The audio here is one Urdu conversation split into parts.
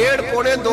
1.5-2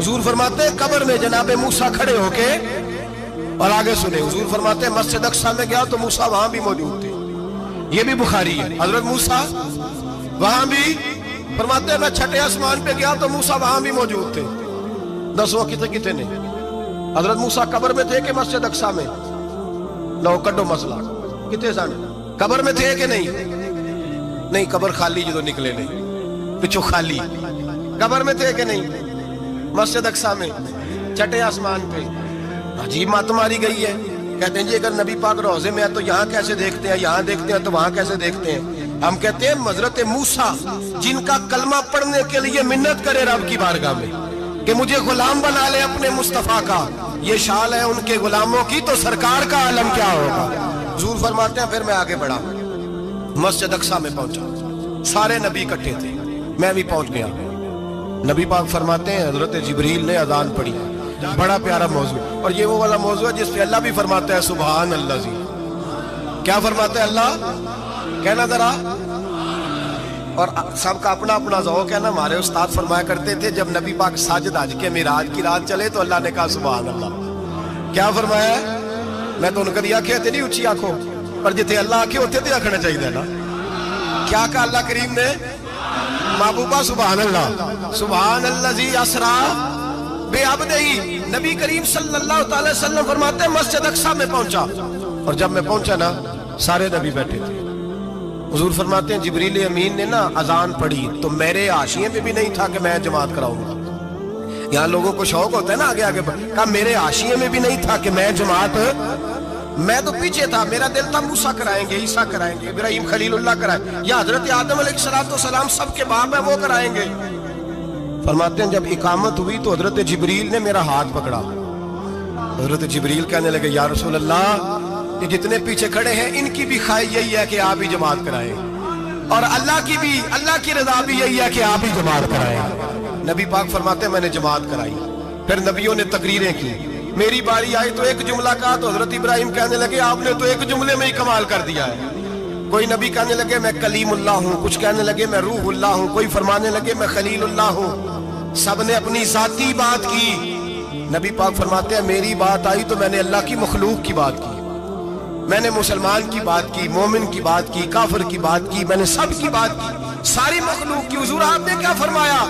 حضور فرماتے ہیں قبر میں جناب موسیٰ کھڑے ہو کے، اور آگے سنیں حضور فرماتے ہیں مسجد اقصی میں گیا تو موسیٰ وہاں بھی موجود تھے، یہ بھی بخاری ہے، حضرت موسیٰ وہاں بھی فرماتے ہیں میں چھٹے آسمان پہ گیا تو موسیٰ وہاں بھی موجود تھے۔ دسو کتے نے حضرت موسیٰ قبر میں تھے کہ مسجد اقصی میں؟ لو کڈو مسئلہ، کتے سن قبر میں تھے کہ نہیں؟ قبر خالی جدو نکلے نہیں، پچھو خالی، قبر میں تھے کہ نہیں؟ مسجد اقصی میں چھٹے آسمان پہ۔ عجیب بات ماری گئی ہے، کہتے ہیں جی اگر نبی پاک روضے میں ہے تو یہاں کیسے دیکھتے ہیں، یہاں دیکھتے ہیں تو وہاں کیسے دیکھتے ہیں؟ ہم کہتے ہیں حضرت موسیٰ جن کا کلمہ پڑھنے کے لیے منت کرے رب کی بارگاہ میں کہ مجھے غلام بنا لے اپنے مصطفیٰ کا، یہ شان ہے ان کے غلاموں کی، تو سرکار کا عالم کیا ہوگا؟ حضور فرماتے ہیں پھر میں آگے بڑھا، مسجد اقصی میں پہنچا، سارے نبی اکٹھے تھے، میں بھی پہنچ گیا۔ نبی پاک فرماتے ہیں حضرت جبریل نے اذان پڑھی، بڑا پیارا موضوع، اور یہ وہ والا موضوع ہے جس پہ اللہ بھی فرماتا ہے سبحان اللہ جی۔ کیا فرماتا ہے اللہ؟ کہنا ذرا، اور سب کا اپنا اپنا ذوق ہے نا۔ ہمارے استاد فرمایا کرتے تھے جب نبی پاک ساجد حج کے معراج کی رات چلے تو اللہ نے کہا سبحان اللہ۔ کیا فرمایا ہے؟ میں تو ان کا دیا کہتے نہیں اچھی آنکھوں پر جتنے اللہ آنکھیں ہوتے تھے آنکھنا چاہیے نا۔ کیا کہا اللہ کریم نے؟ محبوبہ سبحان اللہ، سبحان الذی اسریٰ بعبدہ۔ نبی کریم صلی اللہ تعالی وسلم فرماتے ہیں مسجد اقصی میں پہنچا، اور جب میں پہنچا نا سارے نبی بیٹھے تھے۔ حضور فرماتے ہیں جبریل امین نے نا اذان پڑھی تو میرے حاشیے میں بھی نہیں تھا کہ میں جماعت کراؤں گا۔ یہاں لوگوں کو شوق ہوتا ہے نا آگے آگے کہا میرے حاشیے میں بھی نہیں تھا کہ میں جماعت، میں تو پیچھے تھا، میرا دل تھا موسیٰ کرائیں گے، عیسیٰ کرائیں گے، ابراہیم خلیل اللہ کرائیں گے، یا حضرت آدم علیہ السلام سب کے باپ ہیں وہ کرائیں گے۔ فرماتے ہیں جب اقامت ہوئی تو حضرت جبریل نے میرا ہاتھ پکڑا، حضرت جبریل کہنے لگے یا رسول اللہ یہ جتنے پیچھے کھڑے ہیں ان کی بھی خواہش یہی ہے کہ آپ ہی جماعت کرائیں، اور اللہ کی رضا بھی یہی ہے کہ آپ ہی جماعت کرائیں۔ نبی پاک فرماتے ہیں میں نے جماعت کرائی، پھر نبیوں نے تقریریں کی، میری باری آئی تو ایک جملہ کہا تو حضرت ابراہیم کہنے لگے آپ نے تو ایک جملے میں ہی کمال کر دیا ہے۔ کوئی نبی کہنے لگے میں کلیم اللہ ہوں، کچھ کہنے لگے میں روح اللہ ہوں، کوئی فرمانے لگے میں خلیل اللہ ہوں، سب نے اپنی ذاتی بات کی۔ نبی پاک فرماتے ہیں میری بات آئی تو میں نے اللہ کی مخلوق کی بات کی، میں نے مسلمان کی بات کی، مومن کی بات کی، کافر کی بات کی، میں نے سب کی بات کی، ساری مخلوق کی۔ حضور آپ نے کیا فرمایا؟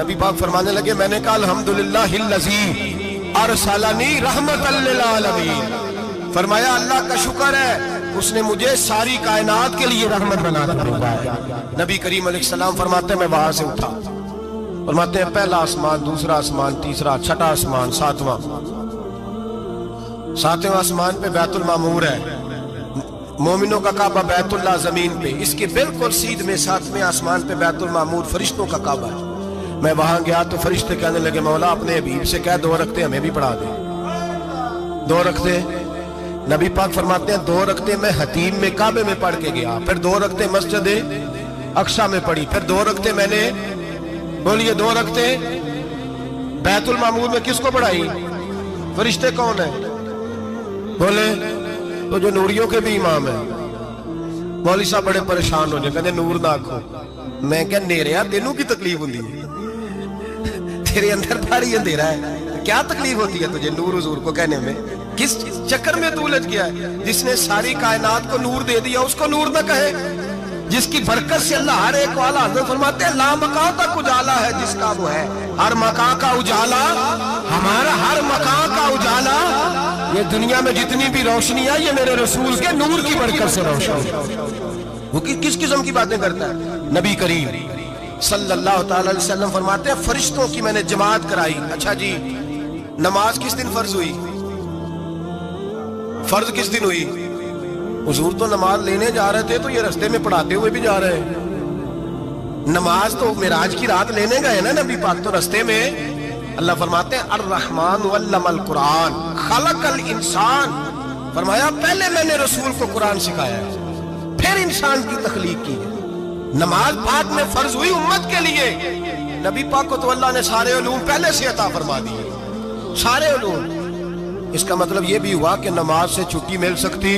نبی پاک فرمانے لگے میں نے کہا الحمدللہ الذی ارسلنی رحمۃ للعالمین، فرمایا اللہ کا شکر ہے اس نے مجھے ساری کائنات کے لیے رحمت بنا کر بھیجا۔ نبی کریم علیہ السلام فرماتے ہیں میں وہاں سے اٹھا، فرماتے ہیں پہلا آسمان، دوسرا آسمان، تیسرا، چھٹا آسمان، ساتواں آسمان پہ بیت المعمور ہے، مومنوں کا کعبہ بیت اللہ زمین پہ، اس کے بالکل سیدھ میں ساتویں آسمان پہ بیت المعمور فرشتوں کا کعبہ ہے۔ میں وہاں گیا تو فرشتے کہنے لگے مولا اپنے حبیب سے کہہ 2 رکعتیں ہمیں بھی پڑھا دے۔ 2 رکعتیں نبی پاک فرماتے ہیں 2 رکعتیں میں حتیم میں کعبے میں پڑھ کے گیا، پھر 2 رکعتیں مسجد اقصی میں پڑھی، پھر 2 رکعتیں میں نے بولیے 2 رکعتیں بیت المعمور میں کس کو پڑھائی؟ فرشتے کون ہیں؟ بولے تو جو نوریوں کے بھی امام ہیں۔ مولوی صاحب بڑے پریشان ہو جائے، کہتے نور نہ آکھو۔ میں کہ نیریا تینوں کی تکلیف ہوتی ہے، تیرے اندر بھاری اندھیرا ہے، کیا تکلیف ہوتی ہے تجھے نور حضور کو کہنے میں؟ کس چکر میں تو الجھ گیا ہے؟ جس نے ساری کائنات کو نور دے دیا اس کو نور نہ کہے، جس کی برکت سے اللہ ہر ایک والا حضرت فرماتے ہیں لا مکان تک اجالا ہے جس کا وہ ہے، ہر مکان کا اجالا ہمارا، ہر مکان کا اجالا، یہ دنیا میں جتنی بھی روشنی ہے یہ میرے رسول کے نور کی برکت سے روشن ہے۔ وہ کس قسم کی باتیں کرتا ہے؟ نبی کریم صلی اللہ تعالی علیہ وسلم فرماتے ہیں فرشتوں کی میں نے جماعت کرائی۔ اچھا جی نماز کس دن فرض ہوئی؟ فرض کس دن ہوئی؟ حضور تو نماز لینے جا رہے تھے تو یہ رستے میں پڑھاتے ہوئے بھی جا رہے ہیں۔ نماز تو معراج کی رات لینے گئے نا نبی پاک، تو رستے میں اللہ فرماتے ہیں الرحمن علم القرآن خلق الانسان، فرمایا پہلے میں نے رسول کو قرآن سکھایا ہے پھر انسان کی تخلیق کی ہے۔ نماز بعد میں فرض ہوئی امت کے لیے، نبی پاک کو تو اللہ نے سارے علوم پہلے سے عطا فرما دیے، سارے علوم۔ اس کا مطلب یہ بھی ہوا کہ نماز سے چھٹی مل سکتی،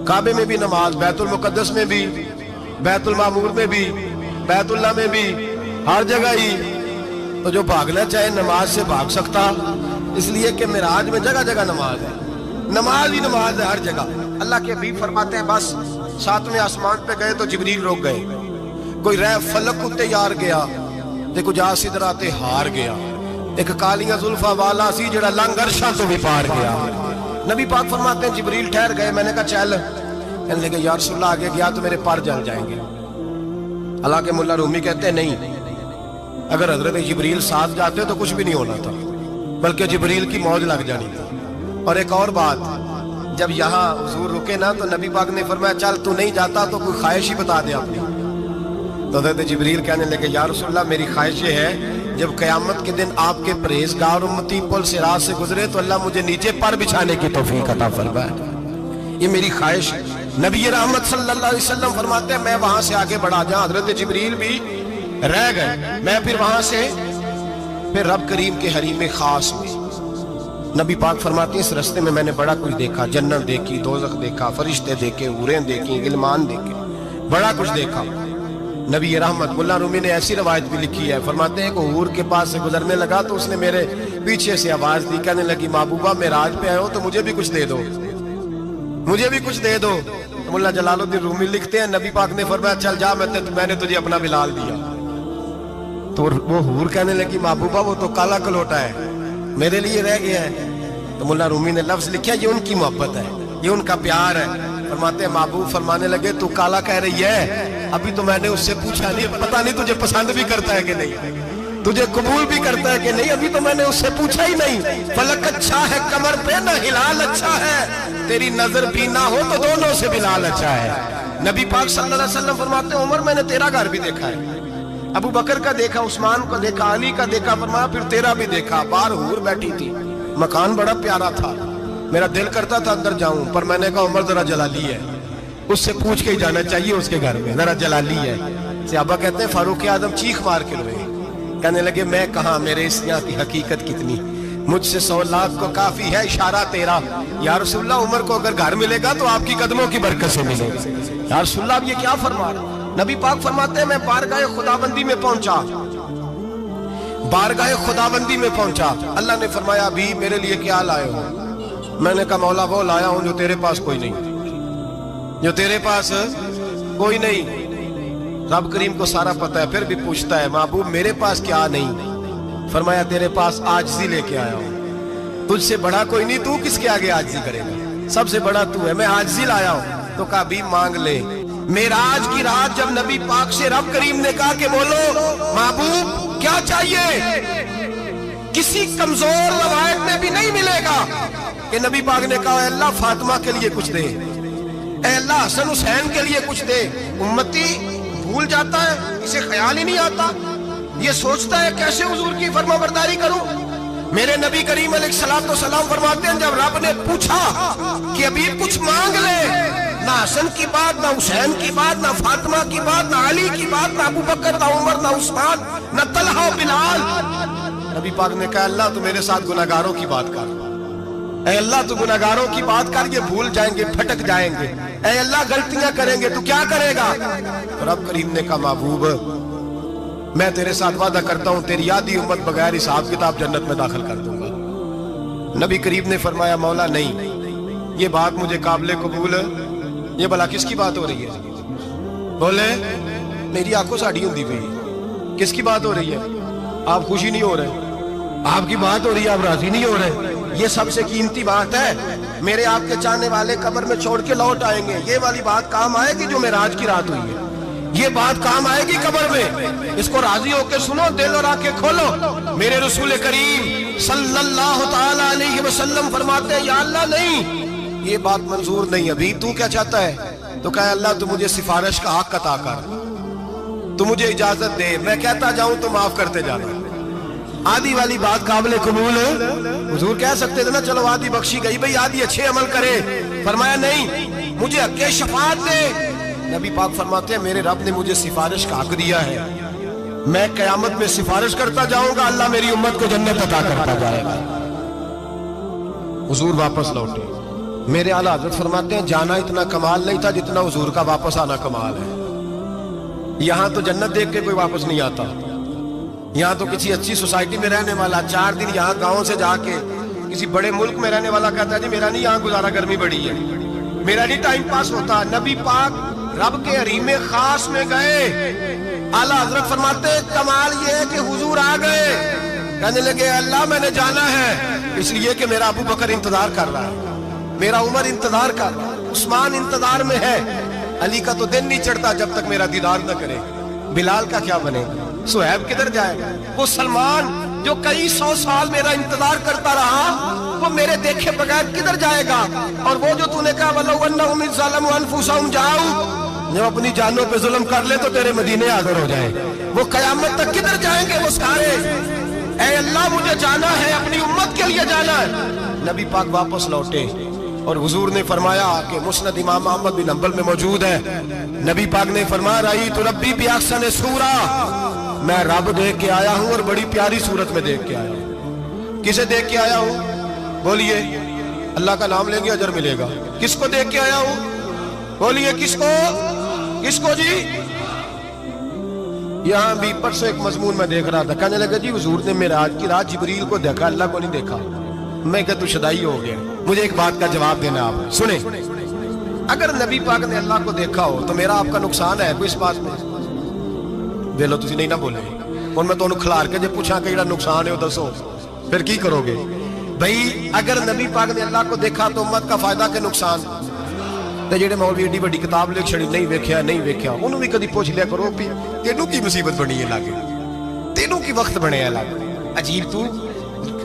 کعبے میں بھی نماز، بیت المقدس میں بھی، بیت المعمور میں بھی، بیت اللہ میں بھی، ہر جگہ ہی تو جو بھاگنا چاہے نماز سے بھاگ سکتا، اس لیے کہ معراج میں جگہ جگہ نماز ہے، نماز ہی نماز ہے ہر جگہ۔ اللہ کے حبیب فرماتے ہیں بس 7ویں آسمان پہ گئے تو جبریل روک گئے، کوئی رہ فلک اتے یار گیا تے کچھ آ سدرا تے ہار گیا، ایک کالیاں زلفاں والا سی جڑا لنگ عرشاں تو بھی پار گیا۔ نبی پاک فرماتے ہیں جبریل ٹھہر گئے، میں نے کہا چل، کہنے لگے یا رسول اللہ آگے گیا تو میرے پر جل جائیں گے۔ حالانکہ ملا رومی کہتے ہیں نہیں، اگر حضرت جبریل ساتھ جاتے تو کچھ بھی نہیں ہونا تھا، بلکہ جبریل کی موج لگ جانی تھی۔ اور ایک اور بات، جب یہاں حضور رکے نا تو نبی پاک نے فرمایا چل تو نہیں جاتا تو کوئی خواہش ہی بتا دے اپنی۔ تو حضرت جبریل کہنے لگے یا رسول اللہ میری خواہش یہ ہے جب قیامت کے دن آپ کے پرہیزگار امتی پل صراط سے گزرے تو اللہ مجھے نیچے پر بچھانے کی توفیق عطا فرمائے، یہ میری خواہش ہے۔ نبی رحمت صلی اللہ علیہ وسلم فرماتے ہیں میں وہاں سے آگے بڑھا جاؤں، حضرت جبریل بھی رہ گئے، میں پھر وہاں سے پھر رب کریم کے حریم خاص میں۔ نبی پاک فرماتے ہیں اس رستے میں میں نے بڑا کچھ دیکھا، جنت دیکھی، دوزخ دیکھا، فرشتے دیکھے، حوریں دیکھی، غلمان دیکھے، بڑا کچھ دیکھا۔ نبی رحمت ملا رومی نے ایسی روایت بھی لکھی ہے، فرماتے ہیں کہ حور کے پاس سے گزرنے لگا تو اس نے میرے پیچھے سے آواز دی، کہنے لگی محبوبہ معراج پہ آئے ہو تو مجھے بھی کچھ دے دو، مجھے بھی کچھ دے دو۔ ملا جلال الدین رومی لکھتے ہیں نبی پاک نے فرمایا چل جا میں نے تجھے اپنا بلال دیا۔ تو وہ حور کہنے لگی محبوبہ وہ تو کالا کلوٹا ہے، میرے لیے رہ گیا ہے۔ تو ملا رومی نے لفظ لکھا یہ ان کی محبت ہے، یہ ان کا پیار ہے۔ فرماتے ہیں محبوب فرمانے لگے تو کالا کہہ رہی ہے، ابھی تو میں نے اس سے پوچھا نہیں، پتہ نہیں تجھے پسند بھی کرتا ہے کہ نہیں، تجھے قبول بھی کرتا ہے کہ نہیں، ابھی تو میں نے اس سے پوچھا ہی نہیں۔ فلک اچھا ہے کمر پہ نہ ہلال اچھا ہے، تیری نظر بھی نہ ہو تو دونوں سے بلال اچھا ہے۔ نبی پاک صلی اللہ علیہ وسلم فرماتے ہیں عمر میں نے تیرا گھر بھی دیکھا ہے، ابو بکر کا دیکھا، عثمان کا دیکھا، علی کا دیکھا، فرمایا پھر تیرا بھی دیکھا۔ باہر حور بیٹھی تھی، مکان بڑا پیارا تھا، میرا دل کرتا تھا اندر جاؤں، پر میں نے کہا عمر ذرا جلالی ہے، اس سے پوچھ کے ہی جانا چاہیے اس کے گھر میں، ذرا جلالی ہے۔ صحابہ کہتے ہیں فاروق اعظم چیخ مار کے روئے، کہنے لگے میں کہاں، میرے اس یہاں کی حقیقت کتنی، مجھ سے 100 لاکھ کو کافی ہے اشارہ تیرا۔ یا رسول اللہ عمر کو اگر گھر ملے گا تو آپ کی قدموں کی برکت سے ملے گا۔ یا رسول اللہ اب یہ کیا فرما رہا؟ نبی پاک فرماتے ہیں میں بارگاہ خداوندی میں پہنچا، بارگاہ خداوندی میں پہنچا، اللہ نے فرمایا ابھی میرے لیے کیا لائے ہو؟ میں نے کہا مولا وہ لایا ہوں جو تیرے پاس کوئی نہیں، جو تیرے پاس کوئی نہیں۔ رب کریم کو سارا پتہ ہے، پھر بھی پوچھتا ہے محبوب میرے پاس کیا نہیں؟ فرمایا تیرے پاس عاجزی لے کے آیا ہوں، تجھ سے بڑا کوئی نہیں، تو کس کے آگے عاجزی کرے گا، سب سے بڑا تو ہے، میں عاجزی لایا ہوں۔ تو کہا بھی مانگ لے۔ معراج کی رات جب نبی پاک سے رب کریم نے کہا کہ بولو محبوب کیا چاہیے، کسی کمزور روایت میں بھی نہیں ملے گا کہ نبی پاک نے کہا اے اللہ فاطمہ کے لیے کچھ دے، اے اللہ حسن حسین کے لیے کچھ دے۔ امتی بھول جاتا ہے، اسے خیال ہی نہیں آتا، یہ سوچتا ہے کیسے حضور کی فرما برداری کروں۔ میرے نبی کریم علیہ الصلوۃ والسلام فرماتے ہیں جب رب نے پوچھا کہ ابھی کچھ مانگ لے، نہ حسن کی بات، نہ حسین کی بات، نہ فاطمہ کی بات، نہ علی کی بات، نہ ابو بکر، نہ عمر، نہ عثمان، نہ طلحہ و بلال، نبی پاک نے کہا اللہ تو میرے ساتھ گناہگاروں کی بات کر، اے اللہ تو گناہگاروں کی بات کر، یہ بھول جائیں گے، پھٹک جائیں گے، اے اللہ غلطیاں کریں گے تو کیا کرے گا؟ رب کریم نے کہا محبوب میں تیرے ساتھ وعدہ کرتا ہوں تیری آدھی امت بغیر حساب کتاب جنت میں داخل کر دوں گا۔ نبی کریم نے فرمایا مولا نہیں، یہ بات مجھے قابل قبول ہے، یہ بھلا کس کی بات ہو رہی ہے؟ بولے میری آنکھوں سے اڑی ہوندی پئی، کس کی بات ہو رہی ہے؟ آپ خوشی نہیں ہو رہے، آپ کی بات ہو رہی ہے، آپ راضی نہیں ہو رہے، یہ سب سے قیمتی بات ہے، میرے آپ کے چاہنے والے قبر میں چھوڑ کے لوٹ آئیں گے، یہ والی بات کام آئے گی جو معراج کی رات ہوئی ہے، یہ بات کام آئے گی قبر میں، اس کو راضی ہو کے سنو، دل اور آنکھیں کھولو۔ میرے رسول کریم صلی اللہ تعالی علیہ وسلم فرماتے ہیں یا اللہ نہیں، یہ بات منظور نہیں، ابھی تو کیا چاہتا ہے؟ تو کہا اللہ تو مجھے سفارش کا حق عطا کر، تو مجھے اجازت دے، میں کہتا جاؤں تو معاف کرتے جانا۔ آدھی والی بات قابل قبول ہے، حضور کہہ سکتے تھے نا چلو آدھی بخشی گئی بھئی آدھی اچھے عمل کرے، فرمایا نہیں مجھے حق شفاعت دے۔ نبی پاک فرماتے ہیں میرے رب نے مجھے سفارش کا حق دیا ہے، میں قیامت میں سفارش کرتا جاؤں گا، اللہ میری امت کو جنت عطا کرتا جائے گا۔ حضور واپس لوٹے، میرے اعلیٰ حضرت فرماتے ہیں جانا اتنا کمال نہیں تھا جتنا حضور کا واپس آنا کمال ہے۔ یہاں تو جنت دیکھ کے کوئی واپس نہیں آتا، یہاں تو کسی اچھی سوسائٹی میں رہنے والا 4 دن یہاں گاؤں سے جا کے کسی بڑے ملک میں رہنے والا کہتا ہے جی میرا نہیں یہاں گزارا، گرمی بڑی ہے، میرا نہیں ٹائم پاس ہوتا. نبی پاک رب کے حریم خاص میں گئے. اعلیٰ حضرت فرماتے کمال یہ ہے کہ حضور آ گئے. کہنے لگے اللہ میں نے جانا ہے، اس لیے کہ میرا ابو بکر انتظار کر رہا ہے، میرا عمر انتظار کر رہا ہے، عثمان انتظار میں ہے. علی کا تو دن نہیں چڑھتا جب تک میرا دیدار نہ کرے. بلال کا کیا بنے گا؟ صہیب کدھر جائے گا؟ وہ سلمان جو کئی 100 سال میرا انتظار کرتا رہا وہ میرے دیکھے بغیر کدھر جائے گا؟ اور وہ جو تو نے کہا وَلَوْ أَنَّهُمْ إِذْ ظَلَمُوا أَنفُسَهُمْ جَاءُوا، جب اپنی جانوں پہ ظلم کر لے تو تیرے مدینے حاضر ہو جائے. وہ قیامت تک کدھر جائیں گے وہ سارے؟ اے اللہ مجھے جانا ہے، اپنی امت کے لیے جانا ہے. نبی پاک واپس لوٹے اور حضور نے فرمایا کہ مسند امام احمد بن حنبل میں موجود ہے. نبی پاک نے فرمایا رأیت ربی بأحسن صورہ، میں رب دیکھ کے آیا ہوں اور بڑی پیاری صورت میں دیکھ کے آیا ہوں. کسے دیکھ کے آیا ہوں؟ بولیے. اللہ کا نام لیں گے اجر ملے گا. کس کو دیکھ کے آیا ہوں؟ بولیے کس کو؟ کس کو جی؟ یہاں بھی پرسوں ایک مضمون میں دیکھ رہا تھا، کہنے لگا جی حضور نے معراج کی رات جبریل کو دیکھا، اللہ کو نہیں دیکھا. میں کہ تو شدائی ہو گیا. مجھے ایک بات کا جواب دینا آپ سنیں. اگر نبی پاک نے اللہ کو دیکھا ہو تو میرا آپ کا نقصان ہے کوئی اس بات میں؟ دے لو تسی نہیں نہ بولے اور میں تو انہوں کھلار کے جب پوچھا کہ یہ نقصان ہے وہ دسو پھر کی کرو گے بھئی؟ اگر نبی پاک نے اللہ کو دیکھا تو امت کا فائدہ کہ نقصان؟ تے جڑے مولوی ایڈی بڑی کتاب لکھ چھڑی نہیں ویکھیا نہیں ویکھیا انہوں بھی کدی پوچھ لیا کرو بھی تینوں کی مصیبت بنی ہے لاگے، تینوں کی وقت بنے ہے لاگے. عجیب تو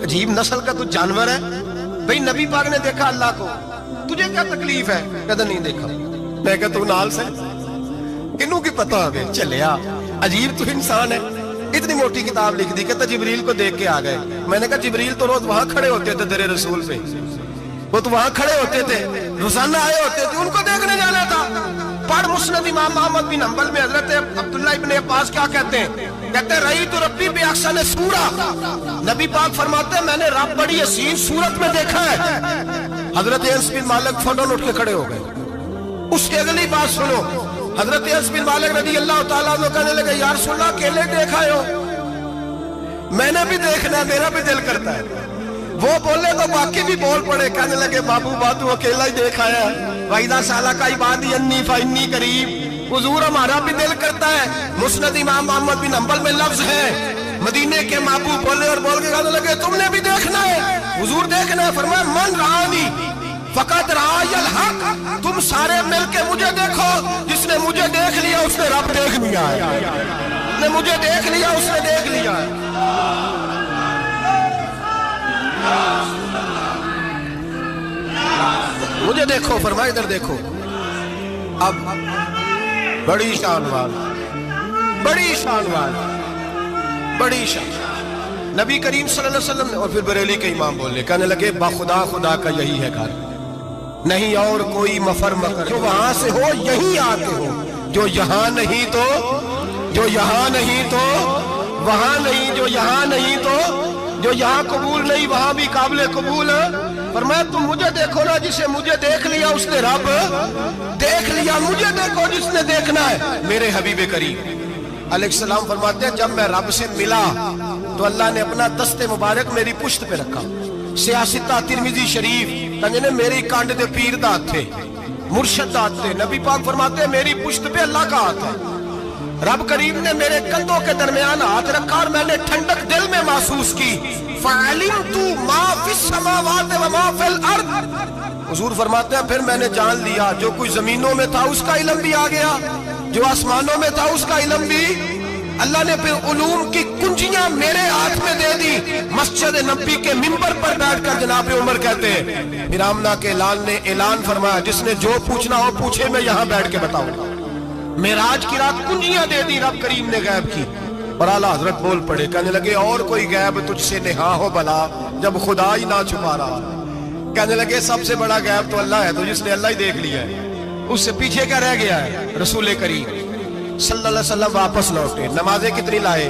عجیب نسل کا تو جانور ہے. بھئی نبی پاک نے دیکھا اللہ کو، تجھے کیا تکلیف ہے؟ کہتا نہیں دیکھا. میں کہ تو نال سے کنوں کی پتہ ہوگے چلیا. عجیب تو انسان ہے. اتنی موٹی کتاب لکھ دی کہتا جبریل کو دیکھ کے آ گئے. میں نے کہا جبریل تو روز وہاں کھڑے ہوتے تھے تیرے رسول پہ، وہ تو وہاں کھڑے ہوتے تھے روزانہ آئے ہوتے تھے، ان کو دیکھنے جانا تھا. پڑھ مسند امام احمد بن حنبل میں حضرت عبداللہ ابن عباس کیا کہتے ہیں؟ کہتے ہیں رأیت ربی بأحسن صورہ، نبی پاک فرماتے ہیں میں نے رب بڑی حسین صورت میں دیکھا ہے. حضرت انس بن مالک فوراً اٹھ کے کھڑے ہو گئے. اس کے اگلی بات سنو، حضرت انس بن مالک رضی اللہ تعالیٰ عنہ کہنے لگے یا رسول اللہ اکیلے دیکھا ہو؟ میں نے بھی دیکھنا ہے، میرا بھی دل کرتا ہے. وہ بولے تو باقی بھی بول پڑے، کہنے لگے بابو باتو اکیلا ہی دیکھا ہے. وَإِذَا سَأَلَكَ عِبَادِي عَنِّي فَإِنِّي قَرِيبٌ، حضور ہمارا بھی دل کرتا ہے. مسند امام احمد بن حنبل میں لفظ ہے مدینے کے محبوب بولے اور بول کے کہنے لگے تم نے بھی دیکھنا ہے؟ حضور دیکھنا ہے. فرمایا من رآنی فقط رآی الحق، تم سارے مل کے مجھے دیکھو، جس نے مجھے دیکھ لیا اس نے رب دیکھ لیا ہے، جس نے مجھے دیکھ لیا اس نے دیکھ لیا ہے. مجھے دیکھو، فرمایا ادھر دیکھو. اب بڑی شان والا، بڑی شان والا، بڑی شان. نبی کریم صلی اللہ علیہ وسلم اور پھر بریلی کے امام بولنے کہنے لگے باخدا خدا کا یہی ہے گھر، نہیں اور کوئی مفر مکر، جو وہاں سے ہو یہی آتے ہو، جو یہاں نہیں تو، جو یہاں نہیں تو وہاں نہیں، جو یہاں نہیں تو جو یہاں قبول نہیں وہاں بھی قابل قبول. فرمایا تم مجھے دیکھو نا، جسے مجھے دیکھ لیا اس نے رب دیکھ لیا. مجھے دیکھو جس نے دیکھنا ہے میرے حبیب کریم علیہ السلام. فرماتے ہیں جب میں رب سے ملا تو اللہ نے اپنا دست مبارک میری پشت پہ رکھا. سیاستہ ترمذی شریف کہنے میری کانڈ دے پیر دا ہاتھ تھے، مرشد دا ہاتھ تھے. نبی پاک فرماتے ہیں میری پشت پہ اللہ کا ہاتھ ہے. رب کریم نے میرے کندھوں کے درمیان ہاتھ رکھا اور میں نے ٹھنڈک دل میں محسوس کی. فَعَلِمْتُ مَا فِي السَّمَاوَاتِ وَمَا فِي الْأَرْضِ، حضور فرماتے ہیں پھر میں نے جان لیا جو کچھ زمینوں میں تھا اس کا علم بھی آ گیا، جو آسمانوں میں تھا اس کا علم بھی. اللہ نے پھر علوم کی کنجیاں میرے ہاتھ میں دے دی. مسجد نبی کے منبر پر بیٹھ کر جناب عمر کہتے ہیں پھر آمنہ کے لال نے اعلان فرمایا جس نے جو پوچھنا ہو پوچھے، میں یہاں بیٹھ کے بتاؤں گا. معراج کی رات کنجیاں دے دی رب کریم نے غیب کی. اور اعلیٰ حضرت بول پڑے کہنے لگے اور کوئی غیب تجھ سے نہا ہو بلا جب خدا ہی نہ چھپا رہا. کہنے لگے سب سے بڑا غیب تو اللہ ہے، تو جس نے اللہ ہی دیکھ لیا ہے اس سے پیچھے کیا رہ گیا ہے. رسول کریم صلی اللہ علیہ وسلم واپس لوٹے. نمازیں کتنی لائے؟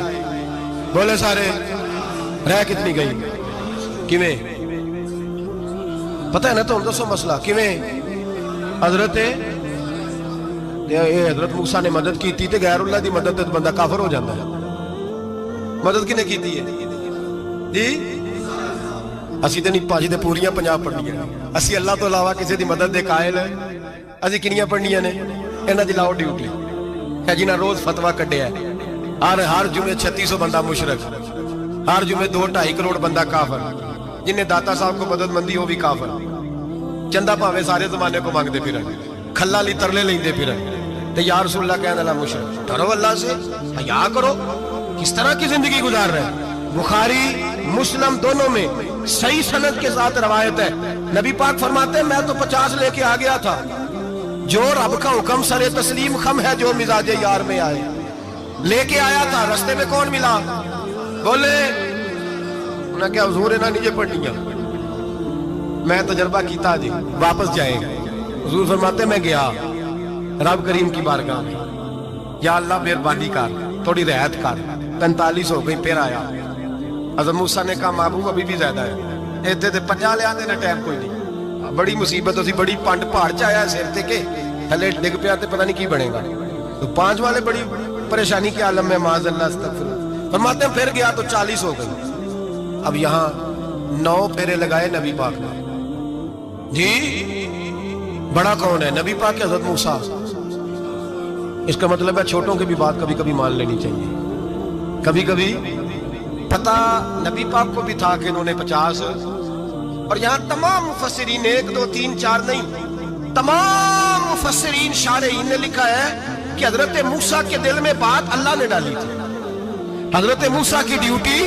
بولے سارے. رہ کتنی گئی؟ کیویں پتہ ہے نا؟ تو دسو مسئلہ کیویں؟ حضرت موسیٰ نے مدد کی تھی تے غیر اللہ دی مدد تے بندہ کافر ہو جاتا ہے. مدد کنے کی ہے جی؟ اسی تو نہیں پاجی دے پوریاں 50 پڑھنیاں، اسی اللہ تو علاوہ کسی دی مدد دے قائل ہے؟ اسی کنیاں پڑھنیاں نے؟ انہاں دی لاؤ ڈیوٹی ہے جنہاں روز فتویٰ کڈیا ہے، ہر جمعے 3600 بندہ مشرک، ہر جمعے 2-2.5 کروڑ بندہ کافر، جنہیں داتا صاحب کو مدد مندی ہو بھی کافر، چندہ پاوے سارے زمانے کو مانگتے پھر کھلا لی ترلے لیندے پھر تے یا رسول اللہ کہنے اللہ مشرک۔ ڈرو اللہ سے، حیا کرو، کس طرح کی زندگی گزار رہے ہیں؟ بخاری مسلم دونوں میں صحیح سند کے ساتھ روایت ہے، نبی پاک فرماتے ہیں میں تو 50 لے کے آ گیا تھا، جو رب کا حکم سر تسلیم خم ہے جو مزاج یار میں آئے، لے کے آیا تھا، رستے میں کون ملا؟ بولے انہاں کیا حضور انہاں نیچے پڑھنیاں، میں تجربہ کیتا جی واپس جائیں گے۔ حضور فرماتے میں گیا رب کریم کی بارگاہ میں، یا اللہ مہربانی کر تھوڑی رعایت کر، 45 ہو گئی، پھر آیا حضرت موسیٰ نے کہا محبوب ابھی بھی زیادہ ہے، ایتھے تے 50 لے آنے ٹائم کوئی نہیں، بڑی مصیبت ہوسی، بڑی پانڈ پہاڑ چایا ہے سر تے کے تھلے ڈگ پیا تے پتہ نہیں کی بنے گا، تو 5 والے بڑی پریشانی کے عالم میں معاذ اللہ استغفر۔ فرماتے ہیں پھر گیا تو 40 ہو گئی، اب یہاں 9 پھیرے لگائے نبی پاک نے جی۔ بڑا کون ہے؟ نبی پاک حضرت موسیٰ۔ اس کا مطلب ہے چھوٹوں کی بھی بات کبھی کبھی مان لینی چاہیے، کبھی کبھی پتہ نبی پاک کو بھی تھا کہ انہوں نے 50، اور یہاں تمام مفسرین 1 2 3 4 نہیں، تمام مفسرین شارحین نے لکھا ہے کہ حضرت موسیٰ کے دل میں بات اللہ نے ڈالی تھی، حضرت موسیٰ کی ڈیوٹی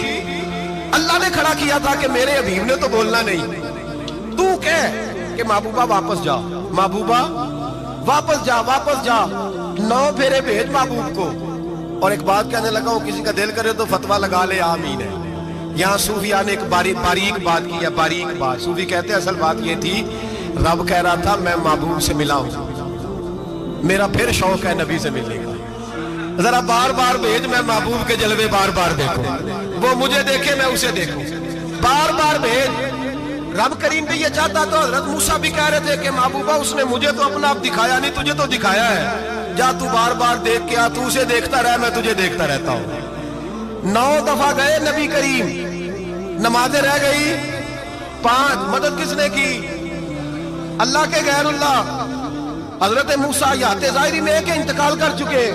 اللہ نے کھڑا کیا تھا کہ میرے حبیب نے تو بولنا نہیں، تو کہہ کہ محبوبہ واپس جا، محبوبہ واپس جا، واپس جا، 9 پھیرے بھیج محبوب کو۔ اور ایک بات کہنے لگا ہوں، کسی کا دل کرے تو فتویٰ لگا لے، آمین ہے۔ یہاں صوفیاء نے ایک باریک بات کی ہے، باریک بات۔ صوفی کہتے ہیں اصل بات یہ تھی، رب کہہ رہا تھا میں محبوب سے ملا ہوں، میرا پھر شوق ہے نبی سے ملنے کا، ذرا بار بار بھیج، میں محبوب کے جلوے بار بار دیکھوں، وہ مجھے دیکھے میں اسے دیکھوں، بار بار بھیج۔ رب کریم بھی یہ چاہتا تو حضرت موسیٰ بھی کہہ رہے تھے کہ محبوبہ اس نے مجھے تو اپنا آپ دکھایا نہیں، تجھے تو دکھایا ہے، جا تو بار بار دیکھ کے آ، تو اسے دیکھتا رہ، میں تجھے دیکھتا رہتا ہوں۔ 9 دفعہ گئے نبی کریم، نمازیں رہ گئی 5، مدد کس نے کی؟ اللہ کے غیر اللہ۔ حضرت موسیٰ حیات ظاہری میں کہ انتقال کر چکے،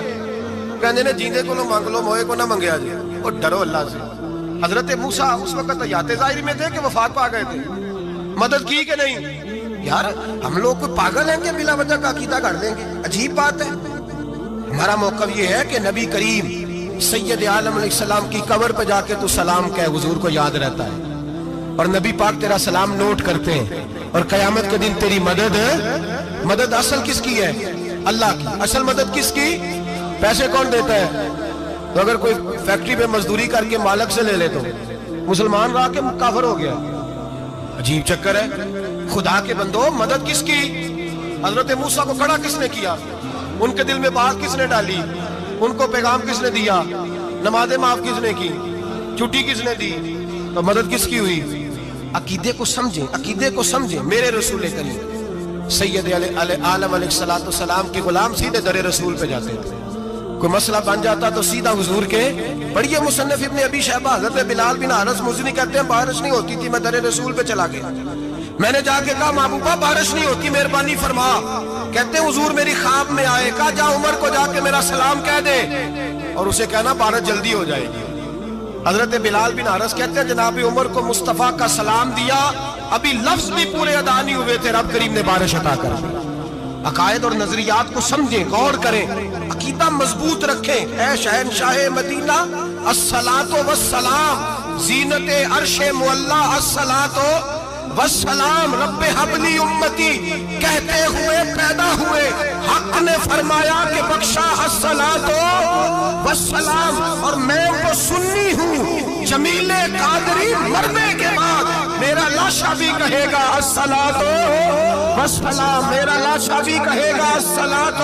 کہنے نے جیندے کو نہ مانگ لو، موئے کو نہ منگیا جی، اور ڈرو اللہ سے۔ حضرت موسیٰ اس وقت حیات ظاہری میں تھے کہ وفات پا گئے تھے، مدد کی کہ نہیں؟ یار ہم لوگ کوئی پاگل ہیں کہ بلا وجہ کا عقیدہ گھڑ دیں گے؟ عجیب بات ہے۔ ہمارا موقف یہ ہے کہ نبی کریم سید عالم علیہ السلام کی قبر پہ جا کے تو سلام کہے، حضور کو یاد رہتا ہے، اور نبی پاک تیرا سلام نوٹ کرتے ہیں، اور قیامت کے دن تیری مدد اصل کس کی ہے؟ اللہ کی۔ اصل مدد کس کی؟ پیسے کون دیتا ہے؟ تو اگر کوئی فیکٹری پہ مزدوری کر کے مالک سے لے لے تو مسلمان رہا کے کافر ہو گیا، عجیب چکر ہے۔ خدا کے بندو مدد کس کی؟ حضرت موسیٰ کو کھڑا کس نے کیا؟ ان کے دل میں بات کس نے ڈالی؟ ان کو پیغام کس نے دیا؟ نمازیں معاف کس نے کی؟ چھٹی کس نے دی؟ تو مدد کس کی ہوئی؟ عقیدے کو سمجھیں، عقیدے کو سمجھیں۔ میرے رسول کریم سید عالم علیہ السلام کے غلام سیدھے در رسول پہ جاتے تھے، کوئی مسئلہ بن جاتا تو سیدھا حضور کے پڑھیے مصنف ابن ابی شیبہ، حضرت بلال بن حارث مزنی کہتے ہیں بارش نہیں ہوتی تھی، میں در رسول پہ چلا گیا، میں نے جا کے کہا محبوبہ بارش نہیں ہوتی، مہربانی فرما۔ کہتے ہیں حضور میری خواب میں آئے، کہا جا عمر کو جا کے میرا سلام کہہ دے، اور اسے کہنا بارش جلدی ہو جائے گی۔ حضرت بلال بن حارث کہتے ہیں جناب عمر کو مصطفیٰ کا سلام دیا، ابھی لفظ بھی پورے ادا نہیں ہوئے تھے، رب کریم نے بارش عطا کر دی۔ عقائد اور نظریات کو سمجھیں، غور کریں، عقیدہ مضبوط رکھیں۔ اے شہنشاہ مدینہ الصلاۃ والسلام، زینت عرش معلا الصلاۃ والسلام، رب حبلی امتی کہتے ہوئے پیدا ہوئے، حق نے فرمایا کہ بخشا الصلاۃ والسلام، اور میں وہ سنی ہوں جمیل قادری مرنے کے بعد میرا لاشا بھی کہے گا الصلاۃ والسلام، میرا لاشا بھی کہے گا الصلاۃ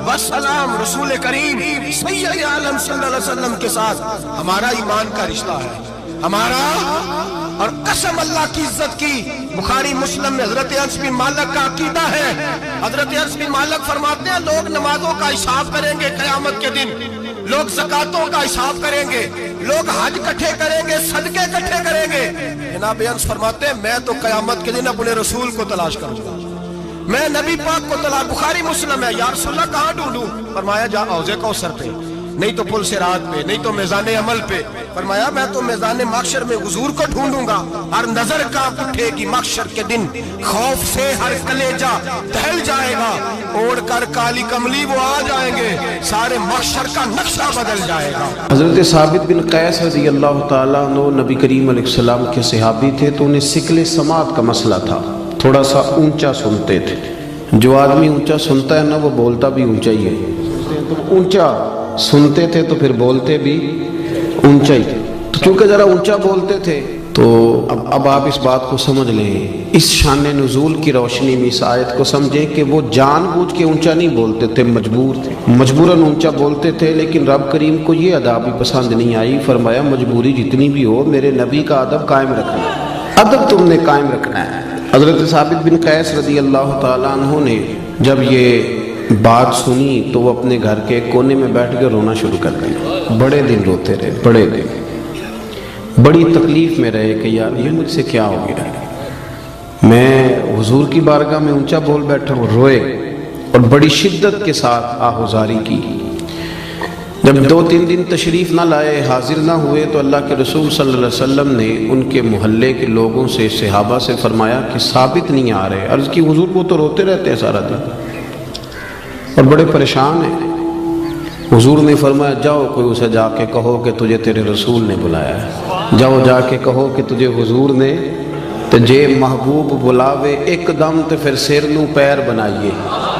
والسلام۔ رسول کریم سید عالم صلی اللہ علیہ وسلم کے ساتھ ہمارا ایمان کا رشتہ ہے، ہمارا، اور قسم اللہ کی عزت کی، بخاری مسلم میں حضرت انس بن مالک کا عقیدہ ہے، حضرت انس بن مالک فرماتے ہیں لوگ نمازوں کا حساب کریں گے قیامت کے دن، لوگ زکاتوں کا حساب کریں گے، لوگ حج کٹھے کریں گے، صدقے کٹھے کریں گے. جناب انس فرماتے ہیں میں تو قیامت کے دن اپنے رسول کو تلاش کروں گا، میں نبی پاک کو تلاش. بخاری مسلم ہے. یا رسول اللہ کہاں ڈھونڈوں؟ فرمایا جا حوض کوثر پہ، نہیں تو پل صراط پہ، نہیں تو میزان عمل پہ. فرمایا میں تو میزان محشر میں حضور کو ڈھونڈوں گا. ہر نظر کانپ اٹھے گی محشر کے دن، خوف سے ہر کلیجہ دہل جائے گا. اوڑھ کر کالی کملی وہ آ جائیں گے، سارے محشر کا نقشہ بدل جائے گا. حضرت ثابت بن قیس رضی اللہ تعالیٰ عنہ نبی کریم علیہ السلام کے صحابی تھے، تو انہیں سکل سماعت کا مسئلہ تھا، تھوڑا سا اونچا سنتے تھے. جو آدمی اونچا سنتا ہے نا وہ بولتا بھی اونچا ہی ہے. تو اونچا سنتے تھے تو پھر بولتے بھی اونچا ہی. تو چونکہ ذرا اونچا بولتے تھے تو اب آپ اس بات کو سمجھ لیں، اس شان نزول کی روشنی میں اس آیت کو سمجھیں کہ وہ جان بوجھ کے اونچا نہیں بولتے تھے، مجبور تھے، مجبوراً اونچا بولتے تھے. لیکن رب کریم کو یہ ادا بھی پسند نہیں آئی. فرمایا مجبوری جتنی بھی ہو میرے نبی کا ادب قائم رکھنا ہے، ادب تم نے قائم رکھنا ہے. حضرت ثابت بن قیس رضی اللہ تعالیٰ عنہ نے جب یہ بات سنی تو وہ اپنے گھر کے کونے میں بیٹھ کے رونا شروع کر دیا. بڑے دن روتے رہے، بڑے دن بڑی تکلیف میں رہے کہ یار یہ مجھ سے کیا ہو گیا، میں حضور کی بارگاہ میں اونچا بول بیٹھا ہوں. روئے اور بڑی شدت کے ساتھ آہوزاری کی. جب 2-3 دن تشریف نہ لائے، حاضر نہ ہوئے، تو اللہ کے رسول صلی اللہ علیہ وسلم نے ان کے محلے کے لوگوں سے، صحابہ سے فرمایا کہ ثابت نہیں آ رہے. عرض کی حضور وہ تو روتے رہتے ہیں سارا دن اور بڑے پریشان ہیں. حضور نے فرمایا جاؤ کوئی اسے جا کے کہو کہ تجھے تیرے رسول نے بلایا ہے. جاؤ جا کے کہو کہ تجھے حضور نے تے جے محبوب بلاوے ایک دم تے پھر سر نو پیر بنائیے،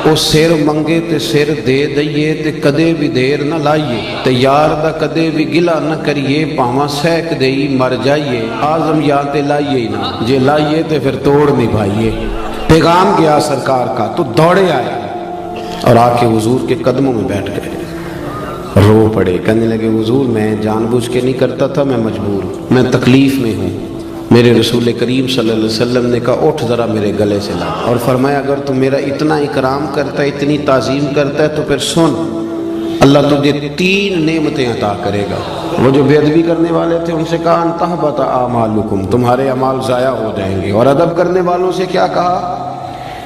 او سر منگے تے سر دے دئیے تے کدے بھی دیر نہ لائیے، تے یار دا کدے بھی گلا نہ کریے، پاواں سہک دئی مر جائیے، آزم یا تے لائیے ہی نہ، جے لائیے تے پھر توڑ نبھائیے. پیغام گیا سرکار کا تو دوڑے آئے اور آ کے حضور کے قدموں میں بیٹھ گئے. رو پڑے، کہنے لگے حضور میں جان بوجھ کے نہیں کرتا تھا، میں مجبور ہوں، میں تکلیف میں ہوں. میرے رسول کریم صلی اللہ علیہ وسلم نے کہا اٹھ ذرا میرے گلے سے لا، اور فرمایا اگر تو میرا اتنا اکرام کرتا ہے، اتنی تعظیم کرتا ہے تو پھر سن، اللہ تجھے 3 نعمتیں عطا کرے گا. وہ جو بے ادبی کرنے والے تھے ان سے کہا ان تحبط اعمالکم، تمہارے اعمال ضائع ہو جائیں گے. اور ادب کرنے والوں سے کیا کہا؟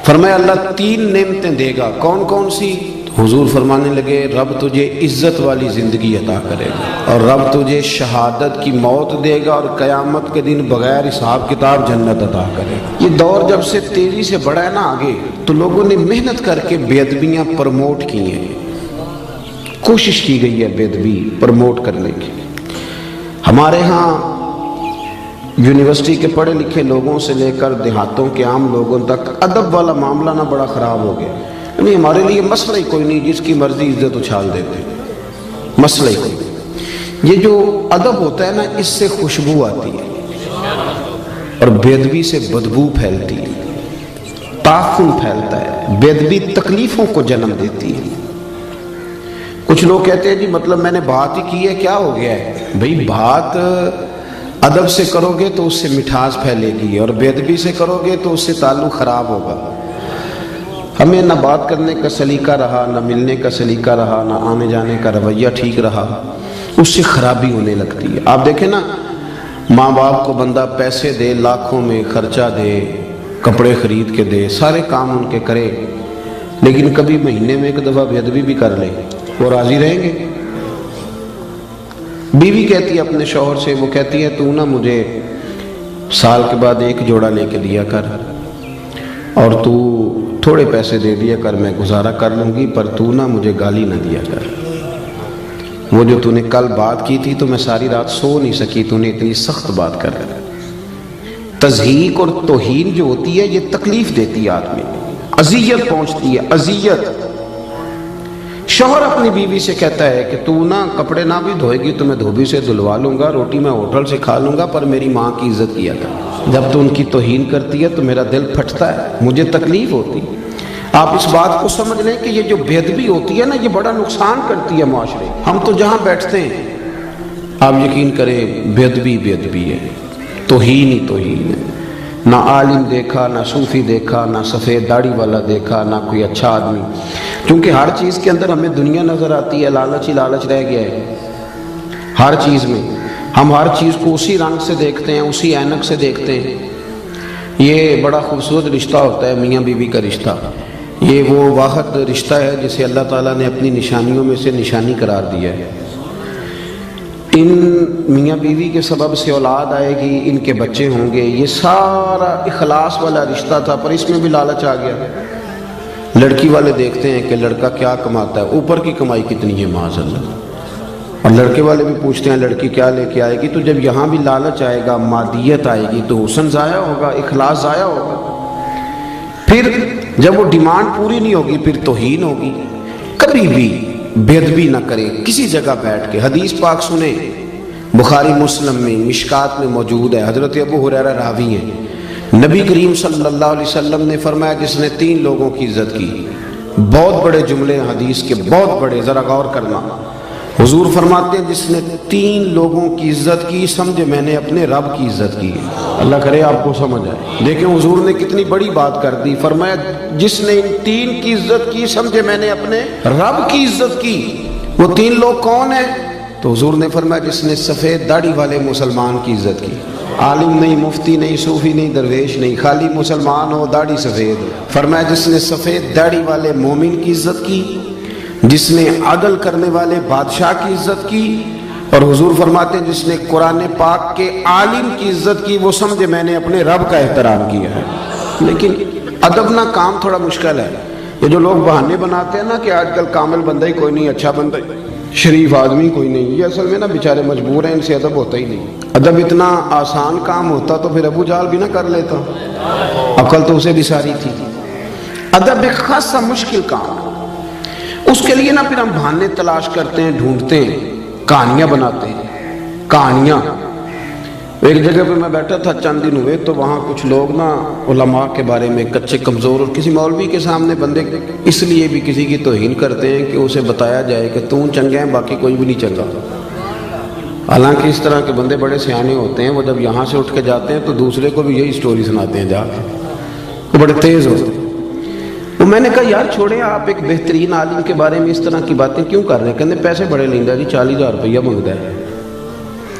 فرمایا اللہ 3 نعمتیں دے گا. کون کون سی؟ حضور فرمانے لگے رب تجھے عزت والی زندگی عطا کرے گا، اور رب تجھے شہادت کی موت دے گا، اور قیامت کے دن بغیر حساب کتاب جنت عطا کرے گا. یہ دور جب سے تیزی سے بڑھا ہے نا آگے، تو لوگوں نے محنت کر کے بے ادبیاں پروموٹ کی ہیں، کوشش کی گئی ہے بے ادبی پروموٹ کرنے کی. ہمارے ہاں یونیورسٹی کے پڑھے لکھے لوگوں سے لے کر دیہاتوں کے عام لوگوں تک ادب والا معاملہ نہ بڑا خراب ہو گیا. نہیں ہمارے لیے مسئلہ ہی کوئی نہیں، جس کی مرضی عزت اچھال دیتے، مسئلہ ہی کوئی. یہ جو ادب ہوتا ہے نا اس سے خوشبو آتی ہے، اور بے ادبی سے بدبو پھیلتی ہے، تعفن پھیلتا ہے. بے ادبی تکلیفوں کو جنم دیتی ہے. کچھ لوگ کہتے ہیں جی مطلب میں نے بات ہی کی ہے کیا ہو گیا ہے؟ بھئی بات ادب سے کرو گے تو اس سے مٹھاس پھیلے گی، اور بے ادبی سے کرو گے تو اس سے تعلق خراب ہوگا. ہمیں نہ بات کرنے کا سلیقہ رہا، نہ ملنے کا سلیقہ رہا، نہ آنے جانے کا رویہ ٹھیک رہا، اس سے خرابی ہونے لگتی ہے. آپ دیکھیں نا، ماں باپ کو بندہ پیسے دے، لاکھوں میں خرچہ دے، کپڑے خرید کے دے، سارے کام ان کے کرے، لیکن کبھی مہینے میں ایک دفعہ بے ادبی بھی کر لے، وہ راضی رہیں گے؟ بیوی کہتی ہے اپنے شوہر سے، وہ کہتی ہے تو نا مجھے سال کے بعد 1 جوڑا لے کے دیا کر، اور تو تھوڑے پیسے دے دیا کر، میں گزارا کر لوں گی، پر تو نہ مجھے گالی نہ دیا کر. وہ جو تو نے کل بات کی تھی تو میں ساری رات سو نہیں سکی، تو نے اتنی سخت بات کر رہا. تضحیق اور توہین جو ہوتی ہے یہ تکلیف دیتی ہے آدمی، اذیت پہنچتی ہے، اذیت. شوہر اپنی بیوی سے کہتا ہے کہ تو نہ کپڑے نہ بھی دھوئے گی تو میں دھوبی سے دھلوا لوں گا، روٹی میں ہوٹل سے کھا لوں گا، پر میری ماں کی عزت کیا کر. جب تو ان کی توہین کرتی ہے تو میرا دل پھٹتا ہے، مجھے تکلیف ہوتی. آپ اس بات کو سمجھ لیں کہ یہ جو بے ادبی ہوتی ہے نا یہ بڑا نقصان کرتی ہے معاشرے. ہم تو جہاں بیٹھتے ہیں آپ یقین کریں بے ادبی ہے، توہین ہی توہین ہے. نہ عالم دیکھا، نہ صوفی دیکھا، نہ سفید داڑھی والا دیکھا، نہ کوئی اچھا آدمی. کیونکہ ہر چیز کے اندر ہمیں دنیا نظر آتی ہے، لالچ ہی لالچ رہ گیا ہے ہر چیز میں. ہم ہر چیز کو اسی رنگ سے دیکھتے ہیں، اسی اینک سے دیکھتے ہیں۔ یہ بڑا خوبصورت رشتہ ہوتا ہے میاں بیوی کا رشتہ۔ یہ وہ واحد رشتہ ہے جسے اللہ تعالیٰ نے اپنی نشانیوں میں سے نشانی قرار دیا ہے۔ ان میاں بیوی کے سبب سے اولاد آئے گی، ان کے بچے ہوں گے، یہ سارا اخلاص والا رشتہ تھا، پر اس میں بھی لالچ آ گیا۔ لڑکی والے دیکھتے ہیں کہ لڑکا کیا کماتا ہے، اوپر کی کمائی کتنی ہے معاذ اللہ، اور لڑکے والے بھی پوچھتے ہیں لڑکی کیا لے کے آئے گی۔ تو جب یہاں بھی لالچ آئے گا، مادیت آئے گی، تو حسن ضائع ہوگا، اخلاص ضائع ہوگا۔ پھر جب وہ ڈیمانڈ پوری نہیں ہوگی پھر توہین ہوگی۔ کبھی بھی بے ادبی نہ کریں کسی جگہ بیٹھ کے۔ حدیث پاک سنیں، بخاری مسلم میں مشکات میں موجود ہے، حضرت ابو ہریرہ راوی ہیں، نبی کریم صلی اللہ علیہ وسلم نے فرمایا جس نے 3 لوگوں کی عزت کی، بہت بڑے جملے حدیث کے، بہت بڑے، ذرا غور کرنا۔ حضور فرماتے ہیں جس نے 3 لوگوں کی عزت کی، سمجھے میں نے اپنے رب کی عزت کی۔ اللہ کرے آپ کو سمجھ آئے۔ دیکھیں حضور نے کتنی بڑی بات کر دی، فرمایا جس نے ان 3 کی عزت کی، سمجھے میں نے اپنے رب کی عزت کی۔ وہ 3 لوگ کون ہیں؟ تو حضور نے فرمایا جس نے سفید داڑھی والے مسلمان کی عزت کی، عالم نہیں، مفتی نہیں، صوفی نہیں، درویش نہیں، خالی مسلمان ہو، داڑھی سفید ہو۔ فرمایا جس نے سفید داڑھی والے مومن کی عزت کی، جس نے عدل کرنے والے بادشاہ کی عزت کی، اور حضور فرماتے ہیں جس نے قرآن پاک کے عالم کی عزت کی، وہ سمجھے میں نے اپنے رب کا احترام کیا ہے۔ لیکن ادب نہ کام تھوڑا مشکل ہے۔ یہ جو لوگ بہانے بناتے ہیں نا کہ آج کل کامل بندہ ہی کوئی نہیں، اچھا بندہ ہی، شریف آدمی کوئی نہیں، یہ اصل میں نا بیچارے مجبور ہیں، ان سے ادب ہوتا ہی نہیں۔ ادب اتنا آسان کام ہوتا تو پھر ابو جہل بھی نہ کر لیتا، عقل تو اسے بھی ساری تھی۔ ادب ایک خاصا مشکل کام ہے، اس کے لیے نا پھر ہم بہانے تلاش کرتے ہیں، ڈھونڈتے ہیں، کہانیاں بناتے ہیں، کہانیاں۔ ایک جگہ پہ میں بیٹھا تھا چند دن ہوئے، تو وہاں کچھ لوگ نا علماء کے بارے میں کچے کمزور، اور کسی مولوی کے سامنے بندے اس لیے بھی کسی کی توہین کرتے ہیں کہ اسے بتایا جائے کہ تم چنگا ہے باقی کوئی بھی نہیں چنگا۔ حالانکہ اس طرح کے بندے بڑے سیانے ہوتے ہیں، وہ جب یہاں سے اٹھ کے جاتے ہیں تو دوسرے کو بھی یہی سٹوری سناتے ہیں، جا کے وہ بڑے تیز ہوتے ہیں۔ تو میں نے کہا یار چھوڑیں، آپ ایک بہترین عالم کے بارے میں اس طرح کی باتیں کیوں کر رہے ہیں؟ کہتے پیسے بڑے لیندہ جی، 40,000 روپیہ مانگتا ہے۔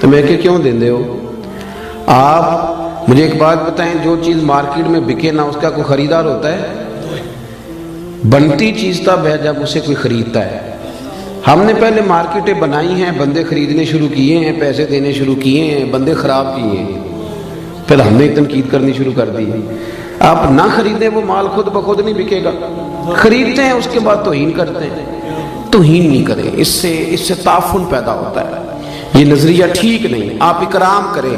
تو میں کہ کیوں دیندے ہو؟ آپ مجھے ایک بات بتائیں، جو چیز مارکیٹ میں بکے نہ اس کا کوئی خریدار ہوتا ہے؟ بنتی چیز تب ہے جب اسے کوئی خریدتا ہے۔ ہم نے پہلے مارکیٹیں بنائی ہیں، بندے خریدنے شروع کیے ہیں، پیسے دینے شروع کیے ہیں، بندے خراب کیے ہیں، پھر ہم نے تنقید کرنی شروع کر دی۔ آپ نہ خریدیں وہ مال خود بخود نہیں بکے گا، خریدتے ہیں اس کے بعد توہین کرتے ہیں۔ توہین نہیں کریں، اس سے تعفن پیدا ہوتا ہے، یہ نظریہ ٹھیک نہیں۔ آپ اکرام کریں،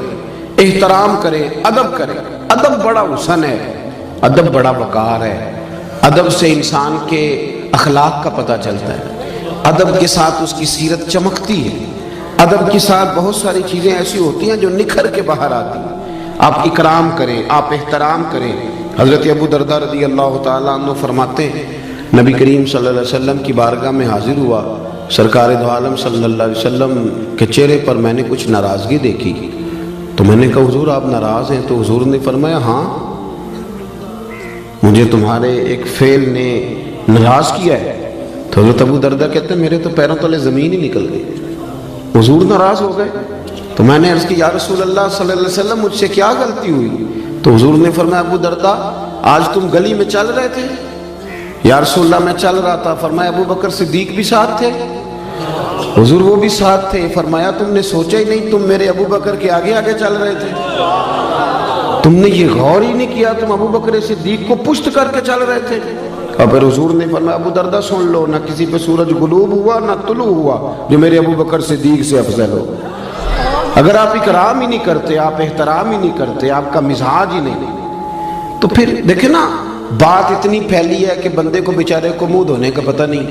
احترام کریں، ادب کریں۔ ادب بڑا حسن ہے، ادب بڑا وقار ہے، ادب سے انسان کے اخلاق کا پتہ چلتا ہے، ادب کے ساتھ اس کی سیرت چمکتی ہے، ادب کے ساتھ بہت ساری چیزیں ایسی ہوتی ہیں جو نکھر کے باہر آتی ہیں۔ آپ اکرام کریں، آپ احترام کریں۔ حضرت ابو درداء رضی اللہ تعالیٰ عنہ فرماتے ہیں نبی کریم صلی اللہ علیہ وسلم کی بارگاہ میں حاضر ہوا، سرکار دو عالم صلی اللہ علیہ وسلم کے چہرے پر میں نے کچھ ناراضگی دیکھی۔ تو میں نے کہا حضور آپ ناراض ہیں؟ تو حضور نے فرمایا ہاں، مجھے تمہارے ایک فعل نے ناراض کیا ہے۔ تو حضرت ابو درداء کہتے ہیں میرے تو پیروں تلے زمین ہی نکل گئی، حضور ناراض ہو گئے۔ تو میں نے عرض کی یا رسول اللہ صلی اللہ علیہ وسلم مجھ سے کیا غلطی ہوئی؟ تو حضور نے فرمایا ابو درداء آج تم گلی میں چل رہے تھے؟ یا رسول اللہ میں چل رہا تھا۔ فرمایا ابو بکر صدیق بھی ساتھ تھے؟ حضور وہ بھی ساتھ تھے۔ فرمایا تم نے سوچا ہی نہیں، تم میرے ابو بکر کے آگے آگے چل رہے تھے، تم نے یہ غور ہی نہیں کیا، تم ابو بکر صدیق کو پشت کر کے چل رہے تھے۔ اور پھر حضور نے فرمایا ابو درداء سن لو، نہ کسی پہ سورج غروب ہوا نہ طلوع ہوا جو میرے ابو بکر صدیق سے افضل ہو۔ اگر آپ اکرام ہی نہیں کرتے، آپ احترام ہی نہیں کرتے، آپ کا مزاج ہی نہیں، تو پھر دیکھیں نا بات اتنی پھیلی ہے کہ بندے کو بیچارے کو منہ دھونے کا پتہ نہیں،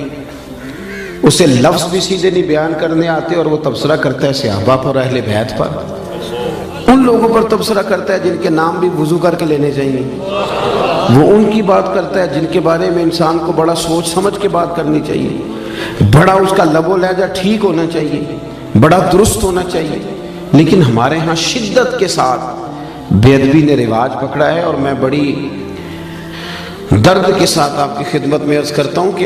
اسے لفظ بھی سیدھے نہیں بیان کرنے آتے، اور وہ تبصرہ کرتا ہے صحابہ پر، اہل بیت پر، ان لوگوں پر تبصرہ کرتا ہے جن کے نام بھی وضو کر کے لینے چاہیے، وہ ان کی بات کرتا ہے جن کے بارے میں انسان کو بڑا سوچ سمجھ کے بات کرنی چاہیے، بڑا اس کا لب و لہجہ ٹھیک ہونا چاہیے، بڑا درست ہونا چاہیے۔ لیکن ہمارے ہاں شدت کے ساتھ بے ادبی نے رواج پکڑا ہے، اور میں بڑی درد کے ساتھ آپ کی خدمت میں عرض کرتا ہوں کہ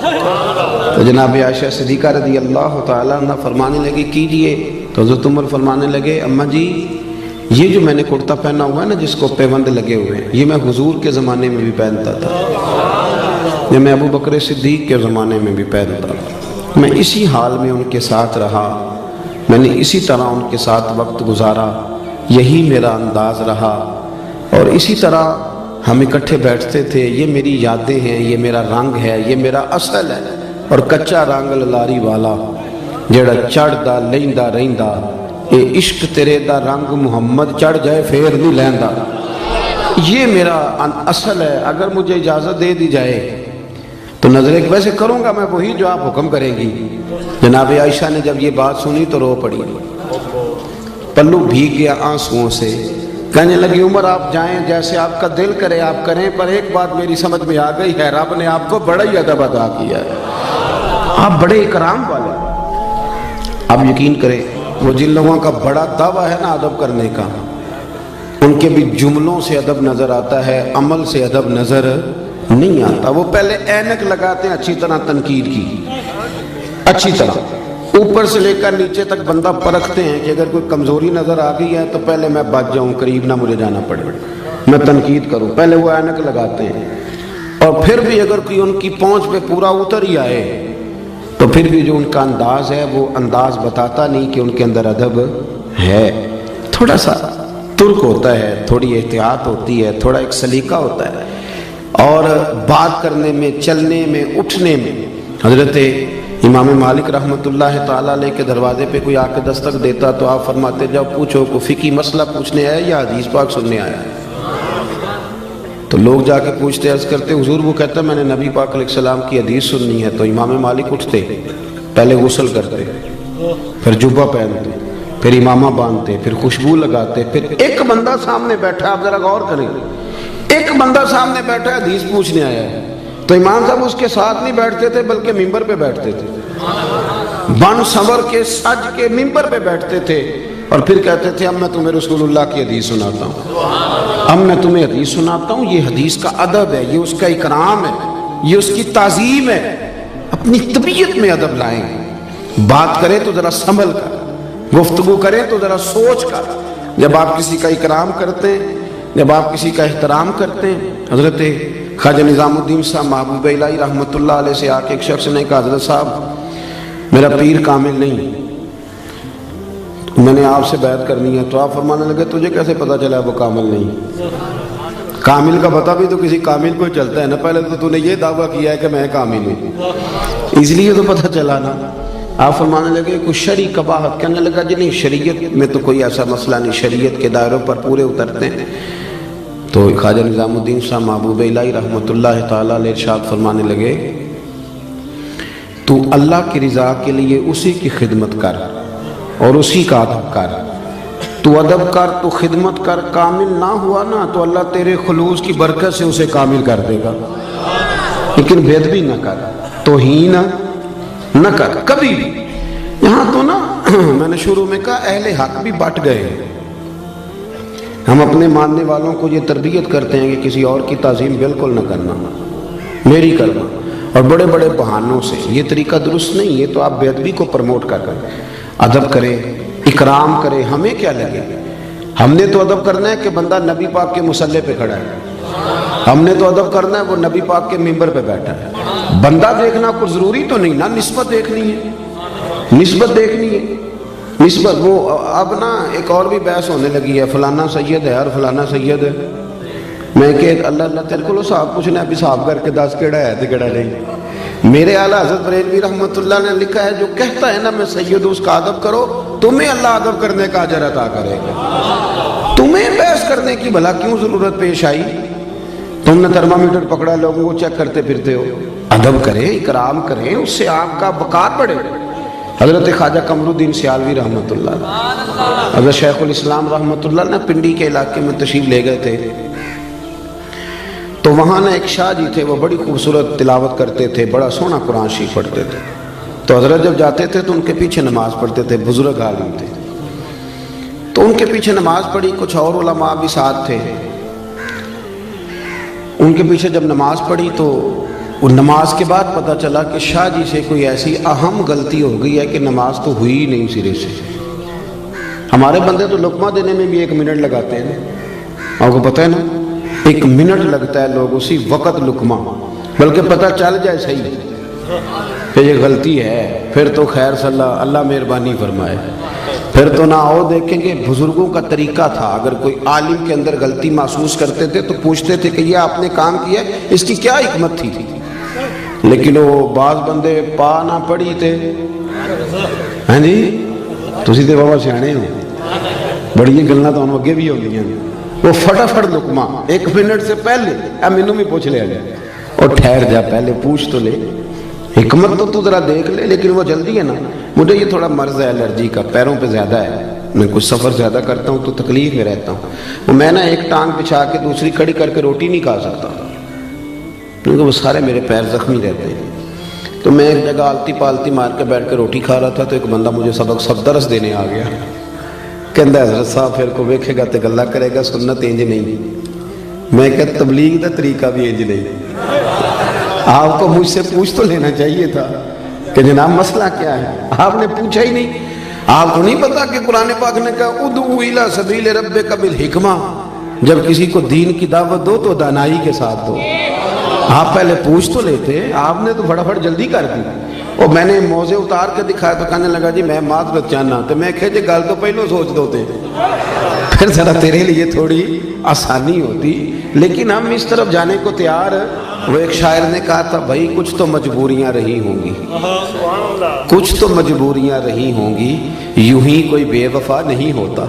تو جناب عائشہ صدیقہ رضی اللہ تعالیٰ عنہ فرمانے لگی کیجئے، تو حضرت عمر فرمانے لگے اماں جی یہ جو میں نے کرتا پہنا ہوا ہے نا جس کو پیوند لگے ہوئے ہیں، یہ میں حضور کے زمانے میں بھی پہنتا تھا، یہ میں ابو بکر صدیق کے زمانے میں بھی پہنتا تھا، میں اسی حال میں ان کے ساتھ رہا، میں نے اسی طرح ان کے ساتھ وقت گزارا، یہی میرا انداز رہا، اور اسی طرح ہم اکٹھے بیٹھتے تھے، یہ میری یادیں ہیں، یہ میرا رنگ ہے، یہ میرا اصل ہے، اور کچا رنگ لاری والا جڑا چڑھدا لیندا رہندا، اے عشق تیرے دا رنگ محمد چڑھ جائے پھر نہیں لیندا، یہ میرا اصل ہے۔ اگر مجھے اجازت دے دی جائے تو نظر ویسے کروں گا میں وہی جو آپ حکم کریں گی۔ جناب عائشہ نے جب یہ بات سنی تو رو پڑی، پلو بھیگ گیا آنسوؤں سے، کہنے لگی عمر آپ جائیں، جیسے آپ کا دل کرے آپ کریں، پر ایک بات میری سمجھ میں آ گئی ہے، رب نے آپ کو بڑا ہی ادب عطا کیا ہے، آپ بڑے اکرام والے۔ آپ یقین کریں وہ جن لوگوں کا بڑا دعویٰ ہے نا ادب کرنے کا، ان کے بھی جملوں سے ادب نظر آتا ہے، عمل سے ادب نظر نہیں آتا۔ وہ پہلے اینک لگاتے ہیں اچھی طرح تنقید کی، اچھی طرح اوپر سے لے کر نیچے تک بندہ پرکھتے ہیں کہ اگر کوئی کمزوری نظر آ گئی ہے تو پہلے میں بچ جاؤں، قریب نہ مجھے جانا پڑے، میں تنقید کروں، پہلے وہ اینک لگاتے ہیں، اور پھر بھی اگر کوئی ان کی پہنچ پہ پورا اتر ہی آئے تو پھر بھی جو ان کا انداز ہے وہ انداز بتاتا نہیں کہ ان کے اندر ادب ہے، تھوڑا سا ترک ہوتا ہے، تھوڑی احتیاط ہوتی ہے، تھوڑا ایک سلیقہ ہوتا ہے، اور بات کرنے میں، چلنے میں، اٹھنے میں۔ حضرت امام مالک رحمۃ اللہ تعالیٰ علیہ کے دروازے پہ کوئی آ کے دستک دیتا تو آپ فرماتے جاؤ پوچھو کو فقہی مسئلہ پوچھنے آیا یا حدیث پاک سننے آیا ہے؟ تو لوگ جا کے پوچھتے، عرض کرتے حضور، وہ کہتا میں نے نبی پاک علیہ السلام کی حدیث سننی ہے، تو امام مالک اٹھتے، پہلے غسل کرتے، پھر جبہ پہنتے، پھر امامہ باندھتے، پھر خوشبو لگاتے، پھر ایک بندہ سامنے بیٹھا، آپ ذرا غور کریں، ایک بندہ سامنے بیٹھا ہے حدیث پوچھنے آیا ہے، تو امام صاحب اس کے ساتھ نہیں بیٹھتے تھے بلکہ ممبر پہ بیٹھتے تھے، بن سنور کے سج کے ممبر پہ بیٹھتے تھے، اور پھر کہتے تھے اب میں تمہیں رسول اللہ کی حدیث سناتا ہوں، اب میں تمہیں حدیث سناتا ہوں، یہ حدیث کا ادب ہے، یہ اس کا اکرام ہے، یہ اس کی تعظیم ہے۔ اپنی طبیعت میں ادب لائیں، بات کریں تو ذرا سنبھل کر، گفتگو کریں تو ذرا سوچ کر۔ جب آپ کسی کا اکرام کرتے ہیں، جب آپ کسی کا احترام کرتے ہیں، حضرت خواجہ نظام الدین صاحب محبوب الہی رحمۃ اللہ علیہ سے آ کے ایک شخص نے کہا حضرت صاحب میرا پیر کامل نہیں، میں نے آپ سے بیعت کرنی ہے، تو آپ فرمانے لگے تجھے کیسے پتا چلا وہ کامل نہیں؟ کامل کا پتہ بھی تو کسی کامل کو چلتا ہے نا، پہلے تو نے یہ دعویٰ کیا ہے کہ میں کامل ہوں، اس لیے تو پتہ چلا نا۔ آپ فرمانے لگے کچھ شرعی قباحت، کہنے لگا جی نہیں شریعت میں تو کوئی ایسا مسئلہ نہیں، شریعت کے دائروں پر پورے اترتے ہیں۔ تو خواجہ نظام الدین صاحب محبوب الہی رحمۃ اللہ تعالیٰ علیہ ارشاد فرمانے لگے تو اللہ کی رضا کے لیے اسی کی خدمت کر اور اسی کا ادب کر، تو ادب کر، تو خدمت کر، کامل نہ ہوا نا تو اللہ تیرے خلوص کی برکت سے اسے کامل کر دے گا، لیکن بے ادبی نہ کر، توہین نہ کر کبھی بھی۔ یہاں تو نا میں نے شروع میں کہا اہل حق بھی بٹ گئے، ہم اپنے ماننے والوں کو یہ تربیت کرتے ہیں کہ کسی اور کی تعظیم بالکل نہ کرنا، میری کرنا، اور بڑے بڑے بہانوں سے، یہ طریقہ درست نہیں، یہ تو آپ بے ادبی کو پروموٹ کر ادب کریں، اکرام کریں، ہمیں کیا لگے؟ ہم نے تو ادب کرنا ہے کہ بندہ نبی پاک کے مصلی پہ کھڑا ہے، ہم نے تو ادب کرنا ہے وہ نبی پاک کے ممبر پہ بیٹھا ہے، بندہ دیکھنا کوئی ضروری تو نہیں نا، نسبت دیکھنی ہے، نسبت دیکھنی ہے، نسبت۔ وہ اب نا ایک اور بھی بحث ہونے لگی ہے، فلانا سید ہے اور فلانا سید ہے، میں کہ اللہ اللہ تیرے کو صاحب پوچھنا ابھی صاحب کر کے دس کیڑا ہے تو کیڑا نہیں۔ میرے اعلیٰ حضرت بریلوی رحمۃ اللہ نے لکھا ہے جو کہتا ہے نا میں سید ہوں اس کا ادب کرو، تمہیں اللہ ادب کرنے کا اجر عطا کرے گا، تمہیں بحث کرنے کی بھلا کیوں ضرورت پیش آئی؟ تم نے تھرمامیٹر پکڑا، لوگوں کو چیک کرتے پھرتے ہو۔ ادب کریں، اکرام کریں، اس سے آپ کا وقار بڑھے۔ حضرت خواجہ قمر الدین سیالوی رحمۃ اللہ، حضرت شیخ الاسلام رحمۃ اللہ نے پنڈی کے علاقے میں تشریف لے گئے تھے، تو وہاں نے ایک شاہ جی تھے، وہ بڑی خوبصورت تلاوت کرتے تھے، بڑا سونا قرآن شریف پڑھتے تھے، تو حضرت جب جاتے تھے تو ان کے پیچھے نماز پڑھتے تھے، بزرگ عالم تھے، تو ان کے پیچھے نماز پڑھی، کچھ اور علماء بھی ساتھ تھے، ان کے پیچھے جب نماز پڑھی تو وہ نماز کے بعد پتہ چلا کہ شاہ جی سے کوئی ایسی اہم غلطی ہو گئی ہے کہ نماز تو ہوئی ہی نہیں سرے سے۔ ہمارے بندے تو لقمہ دینے میں بھی 1 منٹ لگاتے ہیں، آپ کو پتہ ہے نا، 1 منٹ لگتا ہے لوگ اسی وقت لقمہ، بلکہ پتہ چل جائے صحیح کہ یہ غلطی ہے، پھر تو خیر صلی اللہ مہربانی فرمائے، پھر تو نہ آؤ۔ دیکھیں کہ بزرگوں کا طریقہ تھا، اگر کوئی عالم کے اندر غلطی محسوس کرتے تھے تو پوچھتے تھے کہ یہ آپ نے کام کیا، اس کی کیا حکمت تھی؟ لیکن وہ بعض بندے پا نہ پڑی تھے، ہاں جی تسی تے بابا سیانے ہو، بڑی گلاں تو اگے بھی ہوندیاں، وہ فٹافٹ لقمہ 1 منٹ سے پہلے، مینوں بھی پوچھ لیا گیا، اور ٹھہر جا پہلے پوچھ تو لے، حکمت تو ذرا دیکھ لے۔ لیکن وہ جلدی ہے نا، مجھے یہ تھوڑا مرض ہے الرجی کا، پیروں پہ زیادہ ہے، میں کچھ سفر زیادہ کرتا ہوں تو تکلیف میں رہتا ہوں، وہ میں نا ایک ٹانگ بچھا کے دوسری کھڑی کر کے روٹی نہیں کھا سکتا، کیونکہ وہ سارے میرے پیر زخمی رہتے ہیں۔ تو میں ایک جگہ آلتی پالتی مار کے بیٹھ کے روٹی کھا رہا تھا تو ایک بندہ مجھے سب درس دینے آ گیا، کہندا حضرت صاحب پھر کو ویکھے گا تے گلا کرے گا، سنت انج نہیں۔ میں کہ تبلیغ دا طریقہ بھی انج نہیں، آپ کو مجھ سے پوچھ تو لینا چاہیے تھا کہ جناب مسئلہ کیا ہے، آپ نے پوچھا ہی نہیں۔ آپ کو نہیں پتا کہ قرآن پاک نے کہا ادعو الی سبیل ربک بالحکمہ، جب کسی کو دین کی دعوت دو تو دانائی کے ساتھ دو۔ آپ پہلے پوچھ تو لیتے، آپ نے تو فٹافٹ جلدی کر دی۔ اور میں نے موزے اتار کے دکھایا تو کہنے لگا جی میں معذرت چاہنا، تو میں کہے جی گل تو پہلو سوچ دو تے، پھر ذرا تیرے لیے تھوڑی آسانی ہوتی، لیکن ہم اس طرف جانے کو تیار۔ وہ ایک شاعر نے کہا تھا بھائی کچھ تو مجبوریاں رہی ہوں گی، کچھ تو مجبوریاں رہی ہوں گی، یوں ہی کوئی بے وفا نہیں ہوتا۔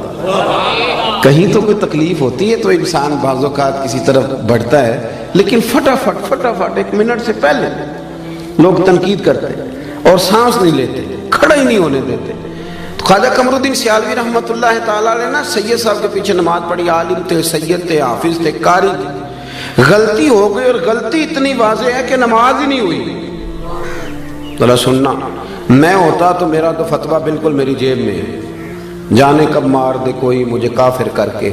کہیں تو کوئی تکلیف ہوتی ہے تو انسان بعض اوقات کسی طرف بڑھتا ہے، لیکن فٹافٹ 1 منٹ سے پہلے لوگ تنقید کرتے اور سانس نہیں لیتے، کھڑا ہی نہیں ہونے دیتے۔ تو خواجہ قمر الدین سیالوی رحمۃ اللہ تعالیٰ نے نا سید صاحب کے پیچھے نماز پڑھی، عالم تھے، سید تھے، حافظ تھے، قاری تھے، غلطی ہو گئی اور غلطی اتنی واضح ہے کہ نماز ہی نہیں ہوئی۔ ذرا سننا، میں ہوتا تو میرا تو فتویٰ بالکل میری جیب میں ہے، جانے کب مار دے کوئی مجھے کافر کر کے،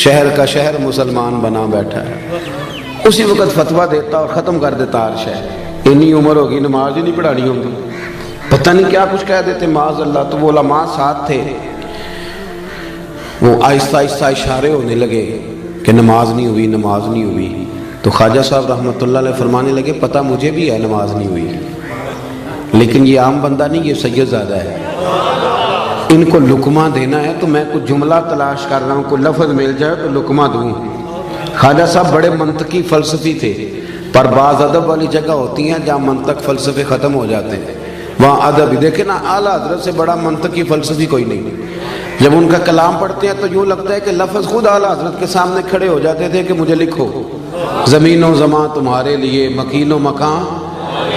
شہر کا شہر مسلمان بنا بیٹھا ہے، اسی وقت فتویٰ دیتا اور ختم کر دیتا ہر شہر۔ اتنی عمر ہوگی نماز ہی نہیں پڑھانی ہوگی، پتہ نہیں کیا کچھ کہہ دیتے معاذ اللہ۔ تو وہ علماء ساتھ تھے، وہ آہستہ آہستہ اشارے ہونے لگے کہ نماز نہیں ہوئی، نماز نہیں ہوئی۔ تو خواجہ صاحب رحمۃ اللہ علیہ فرمانے لگے پتہ مجھے بھی ہے نماز نہیں ہوئی، لیکن یہ عام بندہ نہیں، یہ سید زیادہ ہے، ان کو لقمہ دینا ہے تو میں کچھ جملہ تلاش کر رہا ہوں، کوئی لفظ مل جائے تو لقمہ دوں۔ خواجہ صاحب بڑے منطقی فلسفی تھے، پر بعض ادب والی جگہ ہوتی ہیں جہاں منطق فلسفے ختم ہو جاتے ہیں، وہاں ادب ہی دیکھیں نا، اعلیٰ حضرت سے بڑا منطقی فلسفی کوئی نہیں۔ جب ان کا کلام پڑھتے ہیں تو یوں لگتا ہے کہ لفظ خود اعلیٰ حضرت کے سامنے کھڑے ہو جاتے تھے کہ مجھے لکھو، زمین و زمان تمہارے لیے، مکین و مکان۔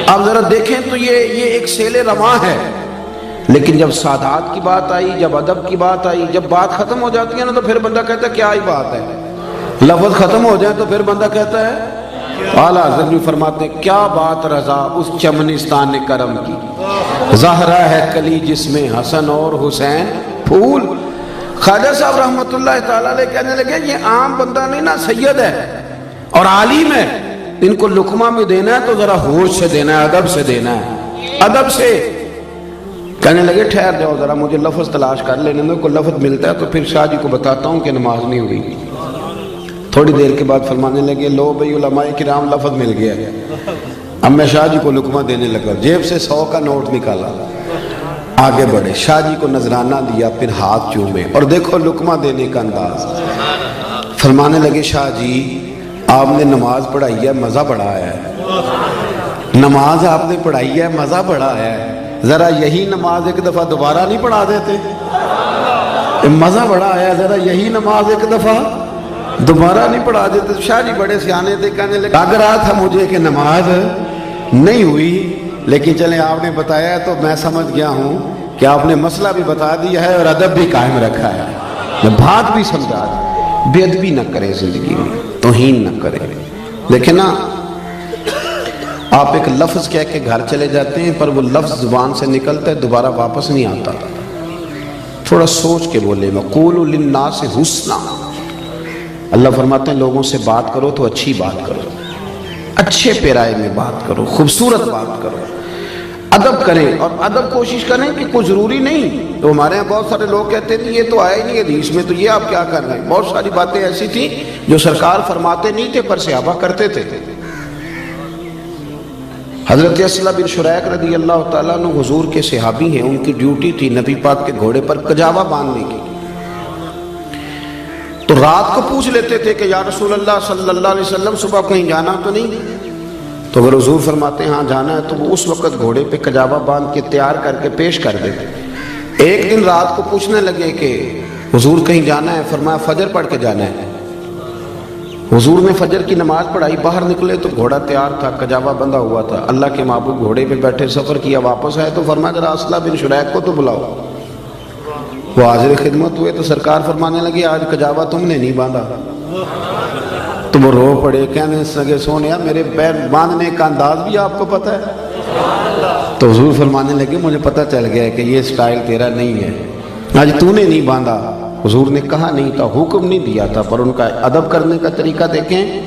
آپ ذرا دیکھیں تو یہ ایک سیل رواں ہے، لیکن جب سادات کی بات آئی، جب ادب کی بات آئی، جب بات ختم ہو جاتی ہے نا تو پھر بندہ کہتا ہے کیا ہی بات ہے، لفظ ختم ہو جائے تو پھر بندہ کہتا ہے۔ اعلیٰ حضرت بھی فرماتے ہیں کیا بات رضا اس چمنستان کرم کی، زہرا ہے کلی جس میں حسن اور حسین پھول۔ خواجہ صاحب رحمۃ اللہ تعالیٰ علیہ کہنے لگے یہ عام بندہ نہیں نا، سید ہے اور عالم ہے، ان کو لقمہ میں دینا ہے تو ذرا ہوش سے دینا ہے، ادب سے دینا ہے، ادب سے۔ کہنے لگے ٹھہر جاؤ ذرا، مجھے لفظ تلاش کر لینے دو، کوئی لفظ ملتا ہے تو پھر شاہ جی کو بتاتا ہوں کہ نماز نہیں ہوئی۔ تھوڑی دیر کے بعد فرمانے لگے لو بھئی علماء کرام لفظ مل گیا۔ اب میں شاہ جی کو لقمہ دینے لگا، جیب سے 100 کا نوٹ نکالا، آگے بڑھے، شاہ جی کو نذرانہ دیا، پھر ہاتھ چومے، اور دیکھو لقمہ دینے کا انداز۔ فرمانے لگے شاہ جی آپ نے نماز پڑھائی ہے، مزہ بڑا آیا ہے، نماز آپ نے پڑھائی ہے، مزہ بڑا آیا ہے، ذرا یہی نماز ایک دفعہ دوبارہ نہیں پڑھا دیتے، مزہ بڑا آیا، ذرا یہی نماز ایک دفعہ دوبارہ نہیں پڑھا دیتے۔ شاہ جی بڑے سیانے تھے، کہنے لگے لگ رہا تھا مجھے کہ نماز نہیں ہوئی، لیکن چلیں آپ نے بتایا تو میں سمجھ گیا ہوں کہ آپ نے مسئلہ بھی بتا دیا ہے اور ادب بھی قائم رکھا ہے، بات بھی سمجھا دی، بے ادبی نہ کرے زندگی میں، توہین نہ کرے۔ دیکھیں نا، آپ ایک لفظ کہہ کے گھر چلے جاتے ہیں پر وہ لفظ زبان سے نکلتا ہے دوبارہ واپس نہیں آتا، تھوڑا سوچ کے بولے، وَقُولُوا لِلنَّاسِ حُسْنًا۔ اللہ فرماتے ہیں لوگوں سے بات کرو تو اچھی بات کرو، اچھے پیرائے میں بات کرو، خوبصورت بات کرو، ادب کریں، اور ادب کوشش کریں کہ کوئی ضروری نہیں تو ہمارے یہاں بہت سارے لوگ کہتے ہیں یہ تو آیا ہی نہیں حدیث میں، تو یہ آپ کیا کر رہے ہیں؟ بہت ساری باتیں ایسی تھیں جو سرکار فرماتے نہیں تھے پر صحابہ کرتے تھے۔ حضرت اسلم بن شریک رضی اللہ تعالیٰ عنہ حضور کے صحابی ہیں، ان کی ڈیوٹی تھی نبی پاک کے گھوڑے پر کجاوا باندھنے کی، تو رات کو پوچھ لیتے تھے کہ یا رسول اللہ صلی اللہ علیہ وسلم صبح کہیں جانا تو نہیں؟ تو اگر حضور فرماتے ہیں ہاں جانا ہے تو وہ اس وقت گھوڑے پہ کجاوا باندھ کے تیار کر کے پیش کر دیتے۔ ایک دن رات کو پوچھنے لگے کہ حضور کہیں جانا ہے، فرمایا فجر پڑھ کے جانا ہے۔ حضور نے فجر کی نماز پڑھائی، باہر نکلے تو گھوڑا تیار تھا، کجاوا بندھا ہوا تھا، اللہ کے محبوب گھوڑے پہ بیٹھے سفر کیا، واپس آئے تو فرمایا ذرا اسلم بن شریک کو تو بلاؤ۔ وہ حاضر خدمت ہوئے تو سرکار فرمانے لگے آج کجاوا تم نے نہیں باندھا، تو وہ رو پڑے، کہنے لگے سونیا میرے پیر باندھنے کا انداز بھی آپ کو پتہ ہے؟ تو حضور فرمانے لگے مجھے پتہ چل گیا کہ یہ سٹائل تیرا نہیں ہے، آج تو نے نہیں باندھا۔ حضور نے کہا نہیں تھا، حکم نہیں دیا تھا، پر ان کا ادب کرنے کا طریقہ دیکھیں۔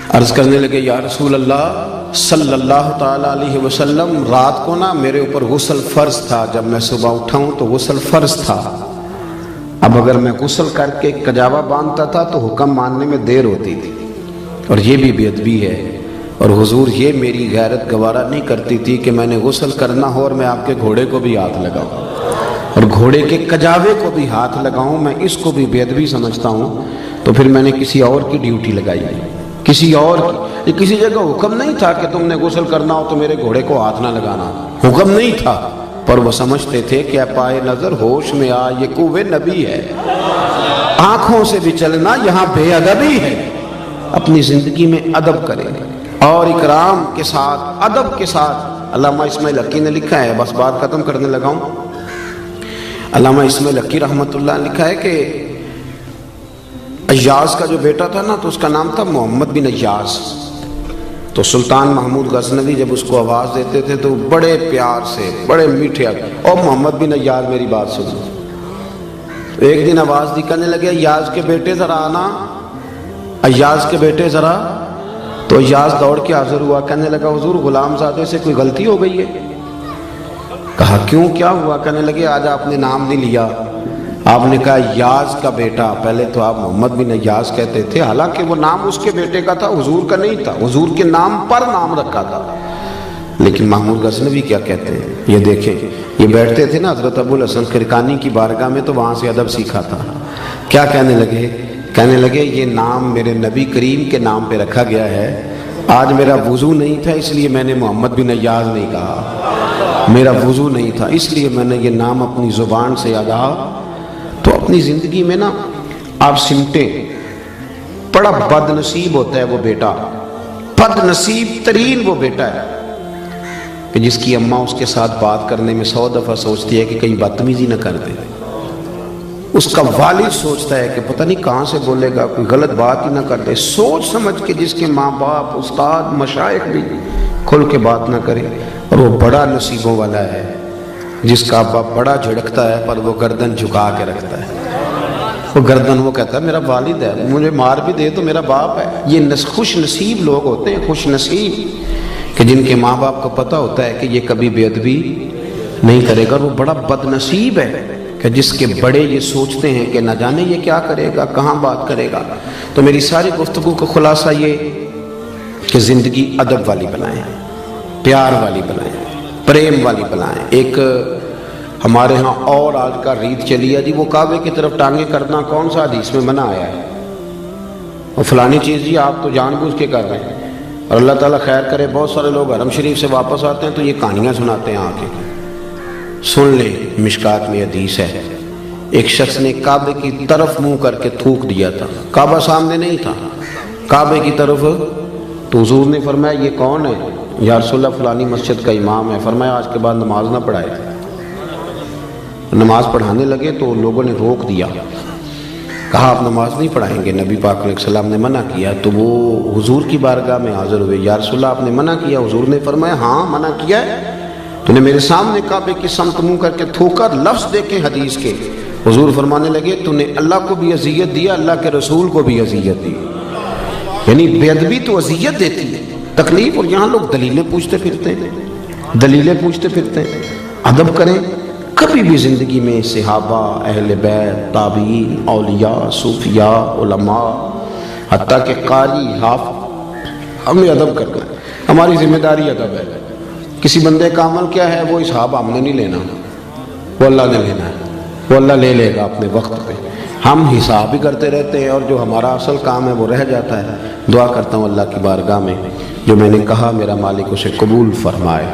عرض کرنے لگے یا رسول اللہ صلی اللہ تعالیٰ علیہ وسلم، رات کو نا میرے اوپر غسل فرض تھا، جب میں صبح اٹھاؤں تو غسل فرض تھا، اب اگر میں غسل کر کے کجاوا باندھتا تھا تو حکم ماننے میں دیر ہوتی تھی، اور یہ بھی بے ادبی ہے، اور حضور یہ میری غیرت گوارا نہیں کرتی تھی کہ میں نے غسل کرنا ہو اور میں آپ کے گھوڑے کو بھی ہاتھ لگاؤں اور گھوڑے کے کجاوے کو بھی ہاتھ لگاؤں، میں اس کو بھی بے ادبی سمجھتا ہوں، تو پھر میں نے کسی اور کی ڈیوٹی لگائی، کسی اور کی۔ کسی جگہ حکم نہیں تھا کہ تم نے غسل کرنا ہو تو میرے گھوڑے کو ہاتھ نہ لگانا، حکم نہیں تھا، پر وہ سمجھتے تھے کہ پائے نظر ہوش میں آ، یہ کوے نبی ہے، آنکھوں سے بھی چلنا یہاں بے ادبی ہے۔ اپنی زندگی میں ادب کریں اور اکرام کے ساتھ، ادب کے ساتھ۔ علامہ اسماعیل حقی نے لکھا ہے، بس بات ختم کرنے لگا ہوں، علامہ اسماعیل حقی رحمۃ اللہ نے لکھا ہے کہ ایاز کا جو بیٹا تھا نا تو اس کا نام تھا محمد بن ایاز، تو سلطان محمود غزنوی جب اس کو آواز دیتے تھے تو بڑے پیار سے، بڑے میٹھے، اور محمد بن ایاز میری بات سنو۔ ایک دن آواز دی، کہنے لگے ایاز کے بیٹے ذرا آنا، ایاز کے بیٹے ذرا، تو ایاز دوڑ کے حاضر ہوا، کہنے لگا حضور غلام زادے سے کوئی غلطی ہو گئی ہے؟ کہا کیوں، کیا ہوا؟ کہنے لگے آج آپ نے نام نہیں لیا، آپ نے کہا ایاز کا بیٹا، پہلے تو آپ محمد بن ایاز کہتے تھے، حالانکہ وہ نام اس کے بیٹے کا تھا، حضور کا نہیں تھا، حضور کے نام پر نام رکھا تھا۔ لیکن محمود غزنوی کیا کہتے ہیں، یہ دیکھیں، یہ بیٹھتے تھے نا حضرت ابو الحسن خرقانی کی بارگاہ میں، تو وہاں سے ادب سیکھا تھا۔ کیا کہنے لگے؟ کہنے لگے یہ نام میرے نبی کریم کے نام پہ رکھا گیا ہے، آج میرا وضو نہیں تھا اس لیے میں نے محمد بن ایاز نہیں کہا، میرا وضو نہیں تھا اس لیے میں نے یہ نام اپنی زبان سے ادا۔ تو اپنی زندگی میں نا آپ سمٹیں، بڑا بد نصیب ہوتا ہے وہ بیٹا، بد نصیب ترین وہ بیٹا ہے کہ جس کی اماں اس کے ساتھ بات کرنے میں 100 دفعہ سوچتی ہے کہ کہیں بدتمیزی نہ کر دے، اس کا والد سوچتا ہے کہ پتہ نہیں کہاں سے بولے گا، کوئی غلط بات ہی نہ کر دے، سوچ سمجھ کے جس کے ماں باپ، استاد، مشائخ بھی کھل کے بات نہ کرے، اور وہ بڑا نصیبوں والا ہے جس کا باپ بڑا جھڑکتا ہے پر وہ گردن جھکا کے رکھتا ہے، وہ گردن، وہ کہتا ہے میرا والد ہے، مجھے مار بھی دے تو میرا باپ ہے۔ یہ خوش نصیب لوگ ہوتے ہیں، خوش نصیب کہ جن کے ماں باپ کو پتہ ہوتا ہے کہ یہ کبھی بے ادبی نہیں کرے گا، اور وہ بڑا بد نصیب ہے کہ جس کے بڑے یہ سوچتے ہیں کہ نہ جانے یہ کیا کرے گا، کہاں بات کرے گا۔ تو میری ساری گفتگو کا خلاصہ یہ کہ زندگی ادب والی بنائیں، پیار والی بنائیں، پریم والی بنائیں۔ ایک ہمارے ہاں اور آج کا ریت چلی ہے جی، وہ کعبے کی طرف ٹانگیں کرنا کون سا حدیث میں منع آیا ہے، اور فلانی چیز جی آپ تو جان بوجھ کے کر رہے ہیں، اور اللہ تعالیٰ خیر کرے بہت سارے لوگ حرم شریف سے واپس آتے ہیں تو یہ کہانیاں سناتے ہیں آ کے۔ سن لیں، مشکات میں حدیث ہے، ایک شخص نے کعبے کی طرف منہ کر کے تھوک دیا تھا، کعبہ سامنے نہیں تھا، کعبے کی طرف، تو حضور نے فرمایا یہ کون ہے؟ یا رسول اللہ فلانی مسجد کا امام ہے۔ فرمایا آج کے بعد نماز نہ پڑھائے۔ نماز پڑھانے لگے تو لوگوں نے روک دیا، کہا آپ نماز نہیں پڑھائیں گے، نبی پاک علیہ السلام نے منع کیا۔ تو وہ حضور کی بارگاہ میں حاضر ہوئے، یا رسول اللہ آپ نے منع کیا؟ حضور نے فرمایا ہاں منع کیا ہے، تو نے میرے سامنے کعبے کی سمت منہ کر کے تھوکا، لفظ دیکھیں حدیث کے۔ حضور فرمانے لگے تو نے اللہ کو بھی اذیت دیا، اللہ کے رسول کو بھی اذیت دی۔ یعنی بے ادبی تو اذیت دیتی ہے، تکلیف، اور یہاں لوگ دلیلیں پوچھتے پھرتے ہیں، دلیلیں پوچھتے پھرتے ہیں۔ ادب کریں۔ کبھی بھی زندگی میں صحابہ، اہل بیت، تابعین، اولیاء، صوفیاء، علماء، حتیٰ کہ قاری، حافظ، ہمیں ادب کرنا ہے، ہماری ذمہ داری ادب ہے۔ کسی بندے کا عمل کیا ہے وہ حساب ہم نے نہیں لینا، وہ اللہ نے لینا ہے، وہ اللہ لے لے گا اپنے وقت پہ۔ ہم حساب ہی کرتے رہتے ہیں اور جو ہمارا اصل کام ہے وہ رہ جاتا ہے۔ دعا کرتا ہوں اللہ کی بارگاہ میں جو میں نے کہا میرا مالک اسے قبول فرمائے۔